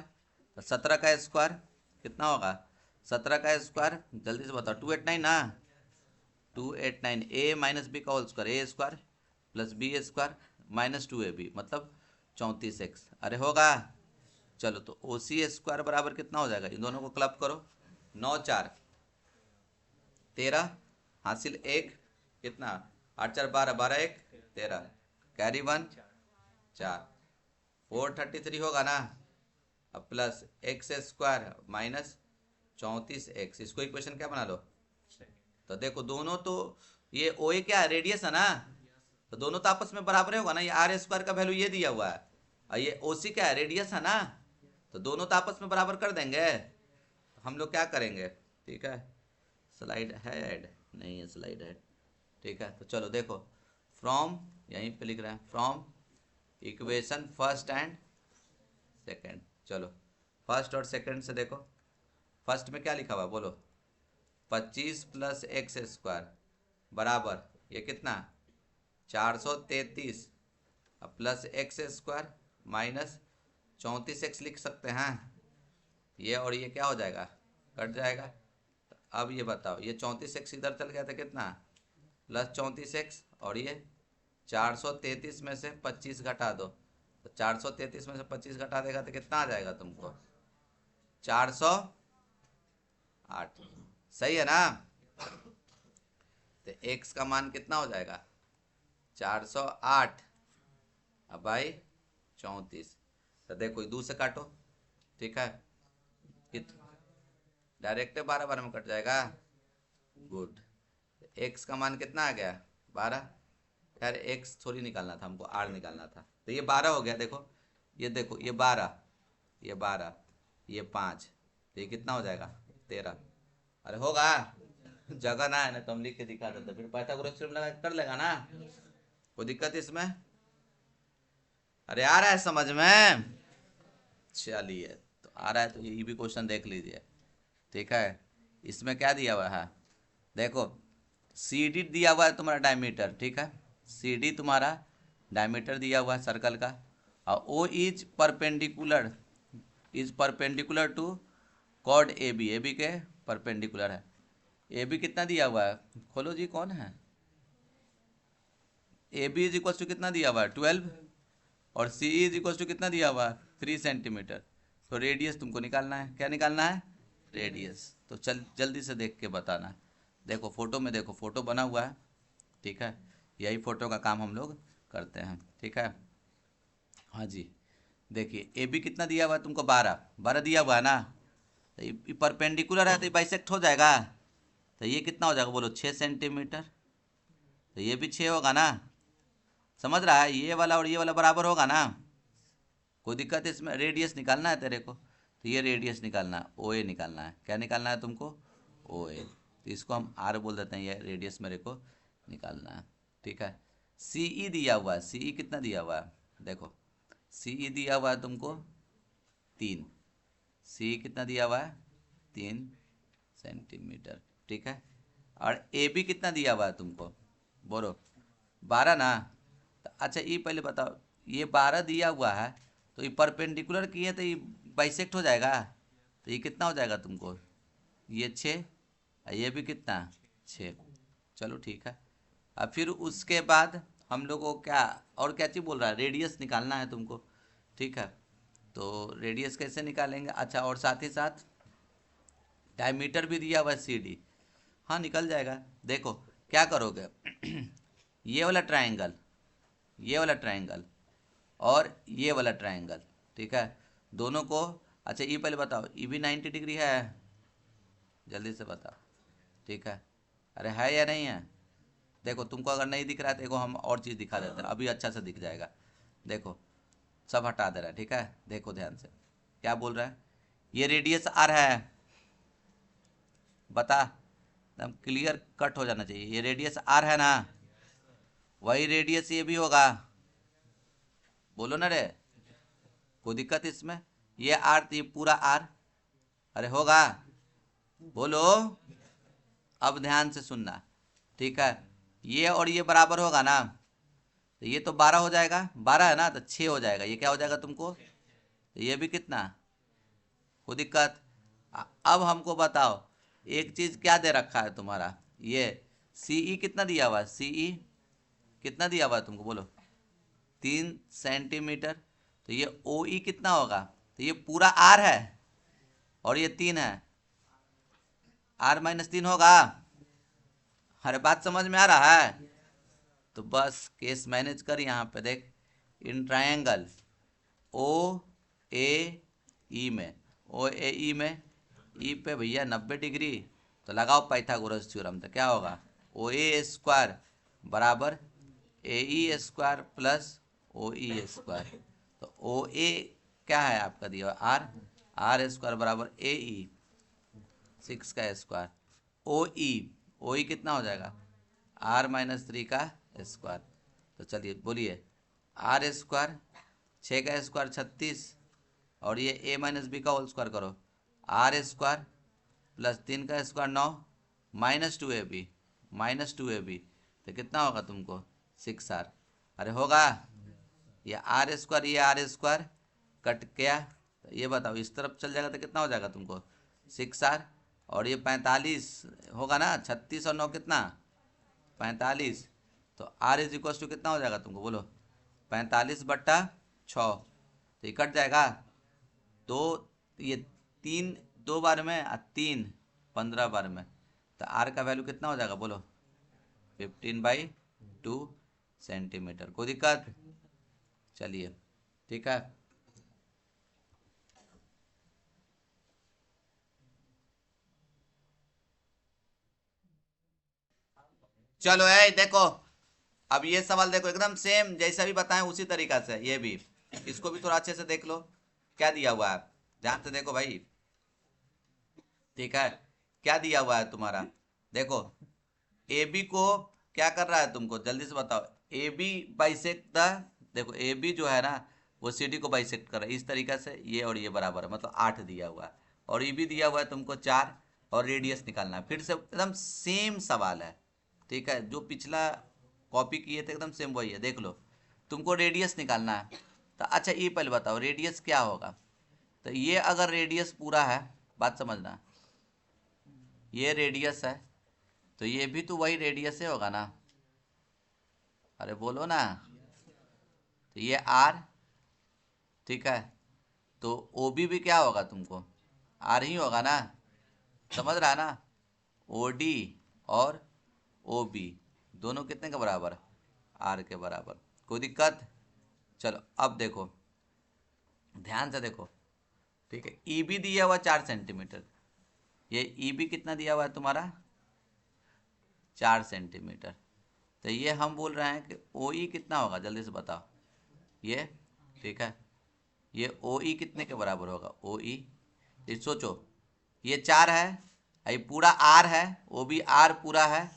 [SPEAKER 1] तो 17 का स्क्वायर कितना होगा, 17 का स्क्वायर जल्दी से बताओ 289 ना, 289 ए माइनस बी का whole square, A square plus B square minus 2ab मतलब 34x। अरे होगा। चलो तो ओ सी स्क्वायर बराबर कितना हो जाएगा, इन दोनों को क्लब करो, 9 4 13 हासिल 1 कितना 8 4 12, 12 1 13 कैरी 1 4, 433 होगा ना। अब plus x square minus 34x, इसको इक्वेशन क्या बना लो। तो देखो दोनों तो ये ओ ए क्या है, रेडियस है ना, तो दोनों तो आपस में बराबर होगा ना। ये आर स्क्वायर का वैल्यू ये दिया हुआ है और ये ओ सी क्या है, रेडियस है ना, तो दोनों तो आपस में बराबर कर देंगे। तो हम लोग क्या करेंगे, ठीक है, स्लाइड है ऐड नहीं है, स्लाइड है, ठीक है। तो चलो देखो फ्रॉम, यहीं पे लिख रहे हैं from equation first and second. चलो फर्स्ट और सेकेंड से देखो, फर्स्ट में क्या लिखा हुआ बोलो 25 प्लस एक्स स्क्वायर बराबर ये कितना 433 plus x square minus 34x लिख सकते हैं। ये और ये क्या हो जाएगा, कट जाएगा। तो अब ये बताओ ये 34x इधर चल गया था कितना प्लस 34x, और ये 433 में से 25 घटा दो, तो 433 में से 25 घटा देगा तो कितना आ जाएगा तुमको 408। सही है ना। तो x का मान कितना हो जाएगा 408 अब भाई 34। तो देखो 2 से काटो, ठीक है, डायरेक्ट 12 12 में कट जाएगा, गुड। x का मान कितना आ गया 12, यार x थोड़ी निकालना था हमको, r निकालना था। तो ये 12 हो गया, देखो ये देखो ये 12, ये 12, ये 5, तो ये कितना हो जाएगा 13। अरे होगा, जगह ना है ना तो हम लिख के दिखा देते, फिर पाइथागोरस थ्योरम लगा कर लेगा ना, कोई दिक्कत इसमें? अरे आ रहा है समझ में? चलिए तो आ रहा है तो ये भी क्वेश्चन देख लीजिए, ठीक है। इसमें क्या दिया हुआ है देखो, सी डी दिया हुआ है तुम्हारा डायमीटर, ठीक है, सी डी तुम्हारा डायमीटर दिया हुआ है सर्कल का, और O is perpendicular to chord A B, A B के परपेंडिकुलर है। ए बी कितना दिया हुआ है, खोलो जी कौन है, A B is equal to कितना दिया हुआ है 12 और सी इज इक्वल टू कितना दिया हुआ है 3 सेंटीमीटर। तो रेडियस तुमको निकालना है, क्या निकालना है रेडियस। तो चल जल्दी से देख के बताना। देखो फोटो में, देखो फोटो बना हुआ है, ठीक है, यही फोटो का काम हम लोग करते हैं, ठीक है। हाँ जी, देखिए ए बी कितना दिया हुआ है तुमको 12 दिया हुआ है ना, तो ये परपेंडिकुलर है तो ये बाइसेक्ट हो जाएगा। तो ये कितना हो जाएगा बोलो 6 सेंटीमीटर। तो ये भी 6 होगा ना, समझ रहा है, ये वाला और ये वाला बराबर होगा ना, कोई दिक्कत है इसमें। रेडियस निकालना है तेरे को, तो ये रेडियस निकालना है, ओ ए निकालना है। क्या निकालना है तुमको ओ ए, तो इसको हम आर बोल देते हैं, ये रेडियस मेरे को निकालना है, ठीक है। सी ई दिया हुआ है, सी ई कितना दिया हुआ है देखो, सी ई दिया हुआ है तुमको 3, सी कितना दिया हुआ है 3 सेंटीमीटर, ठीक है। और ए बी कितना दिया हुआ है तुमको बोलो 12 ना। तो अच्छा ये पहले बताओ, ये 12 दिया हुआ है तो ये परपेंडिकुलर किए तो ये बाइसेक्ट हो जाएगा, तो ये कितना हो जाएगा तुमको ये 6, ये भी कितना 6। चलो ठीक है। अब फिर उसके बाद हम लोग को क्या और क्या चीज़ बोल रहा है, रेडियस निकालना है तुमको, ठीक है। तो रेडियस कैसे निकालेंगे, अच्छा और साथ ही साथ डायमीटर भी दिया हुआ है सी डी, हाँ निकल जाएगा। देखो क्या करोगे ये वाला ट्रायंगल, ये वाला ट्रायंगल और ये वाला ट्रायंगल, ठीक है, दोनों को, अच्छा ये पहले बताओ ये भी 90 डिग्री है, जल्दी से बताओ, ठीक है। अरे है या नहीं है, देखो तुमको अगर नहीं दिख रहा है तो हम और चीज़ दिखा देते हैं, अभी अच्छा से दिख जाएगा। देखो सब हटा दे रहा है, ठीक है, देखो ध्यान से क्या बोल रहा है, ये रेडियस आर है, बता एकदम क्लियर कट हो जाना चाहिए, ये रेडियस आर है ना, वही रेडियस ये भी होगा, बोलो ना रे, कोई दिक्कत इसमें, ये आर तो ये पूरा आर, अरे होगा बोलो, अब ध्यान से सुनना, ठीक है। ये और ये बराबर होगा ना, तो ये तो 12 हो जाएगा, 12 है ना, तो 6 हो जाएगा, ये क्या हो जाएगा तुमको, तो ये भी कितना, कोई दिक्कत। अब हमको बताओ एक चीज़ क्या दे रखा है तुम्हारा, ये सी ई कितना दिया हुआ है, सी ई कितना दिया हुआ है तुमको बोलो 3 सेंटीमीटर। तो ये ओ ई कितना होगा, तो ये पूरा आर है और ये 3 है, आर माइनस 3 होगा। हर बात समझ में आ रहा है, तो बस केस मैनेज कर, यहाँ पे देख इन ट्रायंगल ओ ए ई में, ओ ए ई में ई पे भैया 90 डिग्री, तो लगाओ पाइथागोरस थ्योरम, तो क्या होगा ओ ए स्क्वायर बराबर ए ई स्क्वायर प्लस ओ ई स्क्वायर। तो ओ ए क्या है आपका दिया आर, आर स्क्वायर बराबर ए ई 6 का स्क्वायर, ओ ई कितना हो जाएगा आर माइनस 3 का स्क्वायर। तो चलिए बोलिए आर स्क्वायर 6 का स्क्वायर 36 और ये ए माइनस बी का होल स्क्वायर करो, आर स्क्वायर प्लस 3 का स्क्वायर 9 माइनस 2 ए बी, तो कितना होगा तुमको 6 आर, अरे होगा, ये आर स्क्वायर कट गया, तो ये बताओ इस तरफ चल जाएगा तो कितना हो जाएगा तुमको 6 आर, और ये 45 होगा ना, 36 और 9 कितना 45, तो आर इज इक्वल टू कितना हो जाएगा तुमको बोलो 45/6, तो ये कट जाएगा, दो ये 3 2 बार में और 3 15 बार में, तो आर का वैल्यू कितना हो जाएगा बोलो 15/2 सेंटीमीटर। कोई दिक्कत, चलिए ठीक है। चलो है देखो, अब ये सवाल देखो एकदम सेम जैसा भी बताएं उसी तरीका से, ये भी इसको भी थोड़ा अच्छे से देख लो क्या दिया हुआ है, ध्यान से देखो भाई, ठीक है। क्या दिया हुआ है तुम्हारा, देखो ए बी को क्या कर रहा है तुमको जल्दी से बताओ, ए बी बाइसेक्ट द, देखो ए बी जो है ना वो सी डी को बाइसेक्ट कर रहा है इस तरीका से, ये और ये बराबर है, मतलब 8 दिया हुआ है, और ये भी दिया हुआ है तुमको 4, और रेडियस निकालना है, फिर से एकदम सेम सवाल है, ठीक है, जो पिछला कॉपी किए थे एकदम सेम वही है, देख लो तुमको रेडियस निकालना है। तो अच्छा ये पहले बताओ रेडियस क्या होगा, तो ये अगर रेडियस पूरा है, बात समझना, ये रेडियस है तो ये भी तो वही रेडियस ही होगा ना, अरे बोलो ना। तो ये आर, ठीक है, तो ओ बी भी क्या होगा तुमको, आर ही होगा ना, समझ रहा है ना। ओ डी और ओ बी दोनों कितने के बराबर, आर के बराबर। कोई दिक्कत। चलो अब देखो, ध्यान से देखो, ठीक है। ई बी दिया हुआ 4 सेंटीमीटर, ये ई बी कितना दिया हुआ है तुम्हारा, 4 सेंटीमीटर। तो ये हम बोल रहे हैं कि ओ ई कितना होगा, जल्दी से बताओ ये, ठीक है। ये ओ ई कितने के बराबर होगा, ओ ई, तो सोचो, ये 4 है, ये पूरा आर है, वो भी आर पूरा है,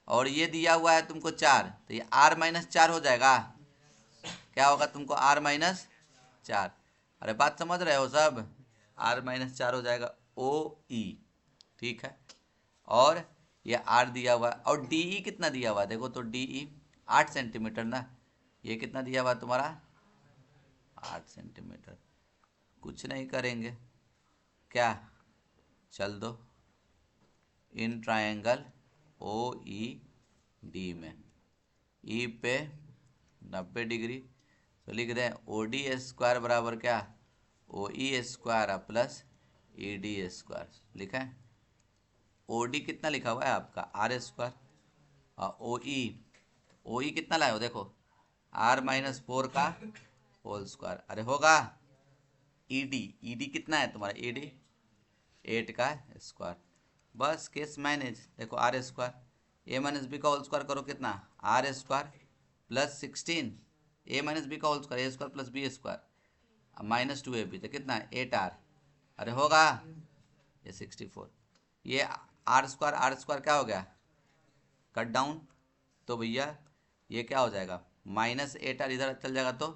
[SPEAKER 1] और ये दिया हुआ है तुमको 4, तो ये r-4 हो जाएगा। क्या होगा तुमको, r-4। अरे बात समझ रहे हो सब, r-4 हो जाएगा ओ ई, ठीक है। और ये आर दिया हुआ है, और डी ई कितना दिया हुआ है, देखो तो डी ई 8 सेंटीमीटर ना, ये कितना दिया हुआ है तुम्हारा, 8 सेंटीमीटर। कुछ नहीं करेंगे, क्या, चल दो इन ट्रायंगल ओ ई डी में, ई पे 90 डिग्री, तो लिख दें ओ डी स्क्वायर बराबर क्या, O E square plus E D square, लिखा है। ओ डी कितना लिखा हुआ है आपका, आर स्क्वायर, और ओ ई कितना लाए हो देखो, r-4 का होल स्क्वायर, अरे होगा। ई डी कितना है तुम्हारा, ई डी 8 का स्क्वायर, बस केस मैनेज। देखो R square A minus B का होल स्क्वायर करो, कितना, R square plus 16 A minus B का whole square, A square plus B square minus 2 A B, तो कितना है 8 आर, अरे होगा, ये 64। ये आर स्क्वायर क्या हो गया, कट डाउन, तो भैया ये क्या हो जाएगा, -8 आर, इधर चल जाएगा तो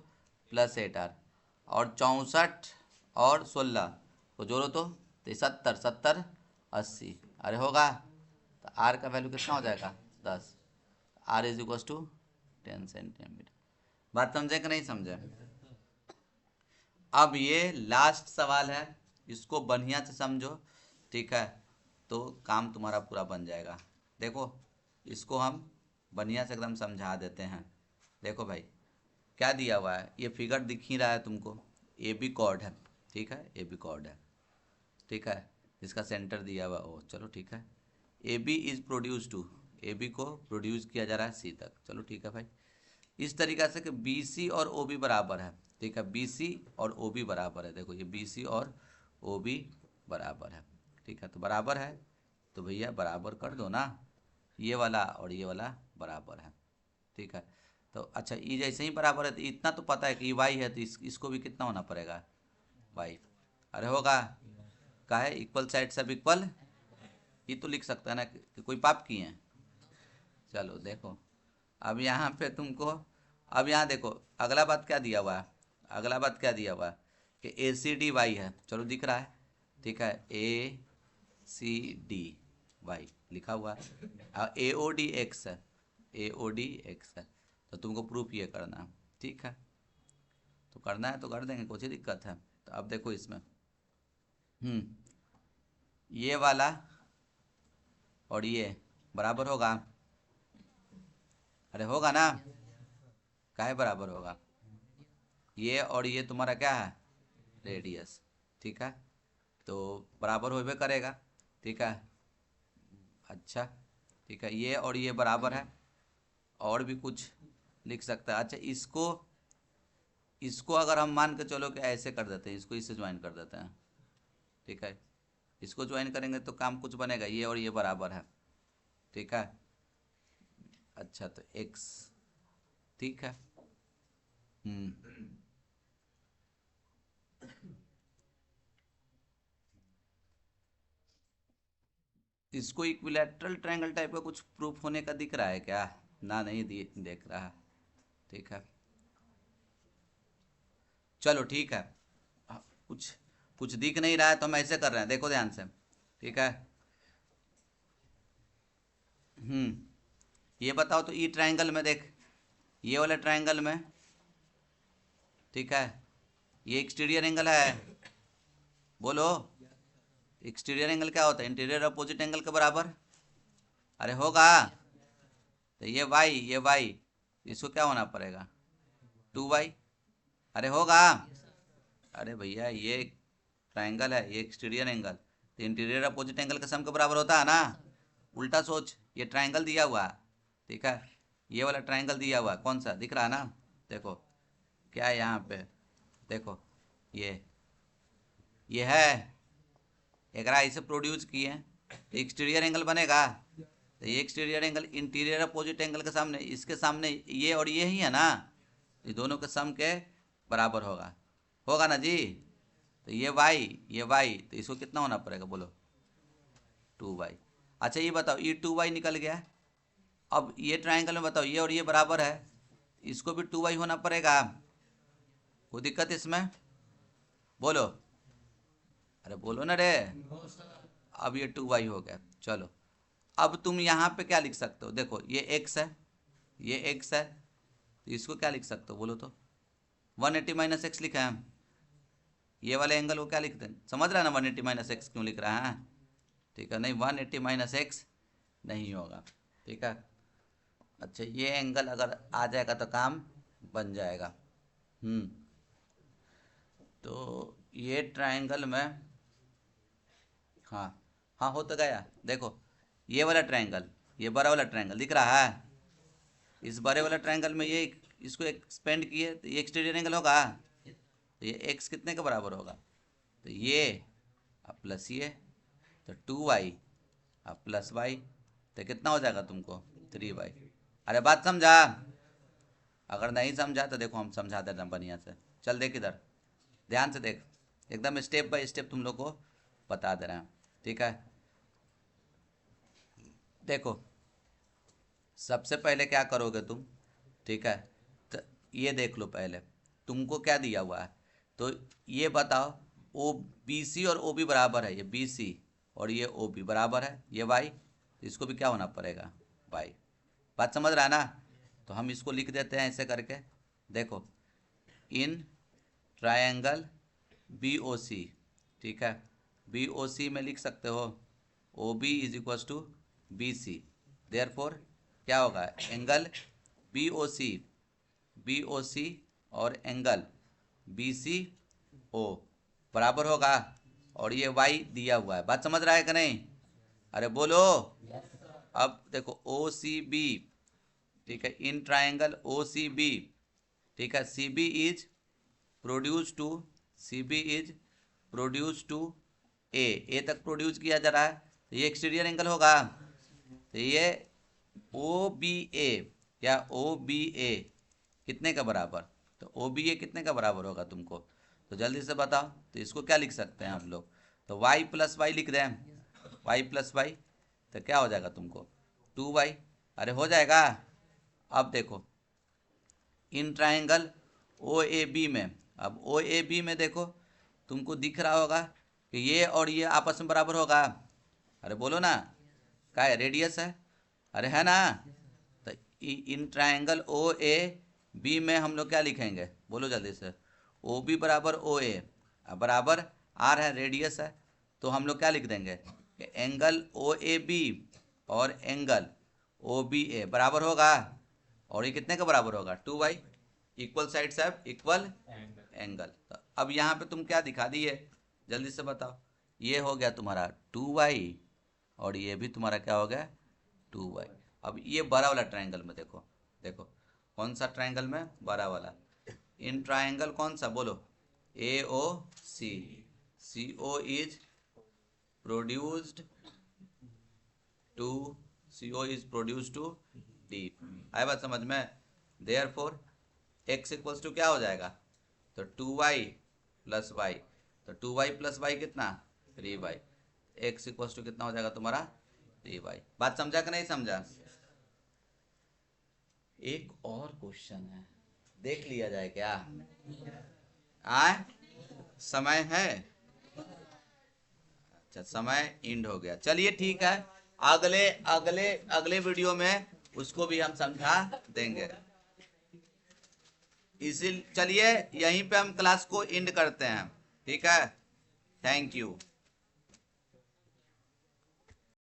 [SPEAKER 1] +8 आर, और 64 और 16 को जोड़ो तो 70 70 80, अरे होगा। तो आर का वैल्यू कितना हो जाएगा, 10, R is equal to 10 centimetre. बात समझे कि नहीं समझे। अब ये लास्ट सवाल है, इसको बढ़िया से समझो, ठीक है, तो काम तुम्हारा पूरा बन जाएगा। देखो इसको हम बढ़िया से एकदम समझा देते हैं। देखो भाई क्या दिया हुआ है, ये फिगर दिख ही रहा है तुमको, ए बी कॉर्ड है, ठीक है, ए बी कॉर्ड है, ठीक है, इसका सेंटर दिया हुआ ओ, चलो ठीक है। A B is produce to, A B को प्रोड्यूस किया जा रहा है सी तक, चलो ठीक है भाई। इस तरीक़ा से कि बी सी और ओ बी बराबर है, ठीक है, बी सी और ओ बी बराबर है, देखो ये बी सी और ओ बी बराबर है, ठीक है, तो बराबर है, तो भैया बराबर कर दो ना, ये वाला और ये वाला बराबर है, ठीक है। तो अच्छा ये जैसे ही बराबर है, तो इतना तो पता है कि ये वाई है, तो इसको भी कितना होना पड़ेगा, वाई, अरे होगा, का है इक्वल साइड सब इक्वल, ये तो लिख सकता है ना कि कोई पाप किए हैं। चलो देखो अब यहाँ पे तुमको, अब यहाँ देखो अगला बात क्या दिया हुआ है, अगला बात क्या दिया हुआ है कि ए सी डी वाई है, चलो दिख रहा है, ठीक है, ए सी डी वाई लिखा हुआ है, और ए ओ डी एक्स है, ए ओ डी एक्स है, तो तुमको प्रूफ ये करना है, ठीक है, तो करना है तो कर देंगे, कुछ ही दिक्कत है। तो अब देखो इसमें ये वाला और ये बराबर होगा, अरे होगा ना, काहे बराबर होगा, ये और ये तुम्हारा क्या है, रेडियस, ठीक है, तो बराबर होबे करेगा, ठीक है। अच्छा ठीक है, ये और ये बराबर है, और भी कुछ लिख सकता है। अच्छा इसको इसको अगर हम मान के चलो कि ऐसे कर देते हैं, इसको इससे ज्वाइन कर देते हैं, ठीक है, इसको ज्वाइन करेंगे तो काम कुछ बनेगा, ये और ये बराबर है, ठीक है। अच्छा तो x, ठीक है, इसको इक्विलैटरल ट्रायंगल टाइप का कुछ प्रूफ होने का दिख रहा है क्या, ना नहीं देख रहा, ठीक है, चलो ठीक है। कुछ कुछ दिख नहीं रहा है तो हम ऐसे कर रहे हैं, देखो ध्यान से, ठीक है। ये बताओ तो ई ट्रायंगल में देख, ये वाले ट्रायंगल में, ठीक है, ये एक्सटीरियर एंगल है, बोलो एक्सटीरियर एंगल क्या होता है, इंटीरियर अपोजिट एंगल के बराबर, अरे होगा। तो ये वाई इसको क्या होना पड़ेगा 2y। अरे होगा। अरे भैया ये ट्राइंगल है, ये एक्सटीरियर एंगल, तो इंटीरियर अपोजिट एंगल के सम के बराबर होता है ना। उल्टा सोच, ये ट्राइंगल दिया हुआ है, ठीक है, ये वाला ट्राइंगल दिया हुआ है, कौन सा दिख रहा है ना, देखो क्या है यहाँ पे, देखो ये है, अगर इसे प्रोड्यूस किए तो एक्सटीरियर एंगल बनेगा, तो ये exterior angle interior opposite angle के सामने, इसके सामने ये और ये ही है ना, ये दोनों के सम के बराबर होगा, होगा ना जी। तो ये y, तो इसको कितना होना पड़ेगा बोलो 2y। अच्छा ये बताओ, ये 2y निकल गया, अब ये ट्राइंगल में बताओ ये और ये बराबर है, इसको भी 2y होना पड़ेगा, कोई दिक्कत इसमें बोलो, अरे बोलो ना रे। अब ये 2y हो गया, चलो अब तुम यहाँ पे क्या लिख सकते हो, देखो ये x है, ये x है, तो इसको क्या लिख सकते हो बोलो तो 180 माइनस एक्स लिखा है, ये वाले एंगल को क्या लिखते हैं, समझ रहा है ना 180 माइनस एक्स क्यों लिख रहा है, ठीक है, नहीं 180 माइनस एक्स नहीं होगा, ठीक है। अच्छा ये एंगल अगर आ जाएगा तो काम बन जाएगा। तो ये ट्रायंगल में, हाँ हाँ हो तो गया, देखो ये वाला ट्रायंगल, ये बड़ा वाला ट्रायंगल दिख रहा है, इस बड़े वाला ट्रायंगल में ये इसको एक्सपेंड किए तो ये एक्सटीरियर एंगल होगा, तो ये x कितने के बराबर होगा, तो ये अब प्लस ये, तो 2y अब प्लस y, तो कितना हो जाएगा तुमको 3y। अरे बात समझा, अगर नहीं समझा तो देखो हम समझा देना बढ़िया से, चल देख इधर ध्यान से देख, एकदम स्टेप बाय स्टेप तुम लोग को बता दे रहे हैं, ठीक है। देखो सबसे पहले क्या करोगे तुम, ठीक है, तो ये देख लो पहले तुमको क्या दिया हुआ है, तो ये बताओ ओ बी सी और ओ बी बराबर है, ये बी सी और ये ओ बी बराबर है, ये वाई, तो इसको भी क्या होना पड़ेगा वाई, बात समझ रहा है ना। तो हम इसको लिख देते हैं ऐसे करके, देखो इन ट्रायंगल बी ओ सी, ठीक है, बी ओ सी में लिख सकते हो O B is equal to B C, therefore क्या होगा एंगल बी ओ सी और एंगल बी सी ओ बराबर होगा, और ये वाई दिया हुआ है, बात समझ रहा है कि नहीं, अरे बोलो। अब देखो ओ सी बी, ठीक है, इन ट्रायंगल ओ सी बी, ठीक है, C B is produce to, C B is produce to A तक प्रोड्यूस किया जा रहा है, तो ये एक्सटीरियर एंगल होगा, तो ये ओ बी ए, क्या ओ बी ए कितने का बराबर, तो ओ बी ए कितने का बराबर होगा तुमको, तो जल्दी से बताओ, तो इसको क्या लिख सकते हैं हम लोग, तो y प्लस वाई लिख दें, y प्लस वाई, तो क्या हो जाएगा तुमको 2y, अरे हो जाएगा। अब देखो इन ट्रायंगल ओ ए बी में, अब ओ ए बी में देखो तुमको दिख रहा होगा कि ये और ये आपस में बराबर होगा, अरे बोलो ना, क्या है रेडियस है, अरे है ना, तो इन ट्रायंगल ओ ए बी में हम लोग क्या लिखेंगे बोलो जल्दी से, ओ बी बराबर ओ ए बराबर आर है रेडियस है, तो हम लोग क्या लिख देंगे कि एंगल ओ ए बी और एंगल ओ बी ए बराबर होगा, और ये कितने का बराबर होगा 2y, इक्वल साइड साहब इक्वल एंगल। तो अब यहाँ पे तुम क्या दिखा दिए जल्दी से बताओ, ये हो गया तुम्हारा 2y और ये भी तुम्हारा क्या हो गया 2y। अब ये बड़ा वाला ट्रायंगल में देखो, देखो कौन सा ट्रायंगल में, बड़ा वाला, इन ट्रायंगल कौन सा बोलो A O C, C O is produced to, C O is produced to D, आए बात समझ में, देयरफॉर x इक्वल्स टू क्या हो जाएगा, तो 2y प्लस वाई, तो 2y प्लस वाई कितना 3y, x इक्वल्स टू कितना हो जाएगा तुम्हारा 3y, बात समझा कि नहीं समझा। एक और क्वेश्चन है, देख लिया जाए क्या, आए समय है, अच्छा समय इंड हो गया, चलिए ठीक है, अगले अगले अगले वीडियो में उसको भी हम समझा देंगे, इसी चलिए यहीं पे हम क्लास को इंड करते हैं, ठीक है, थैंक यू।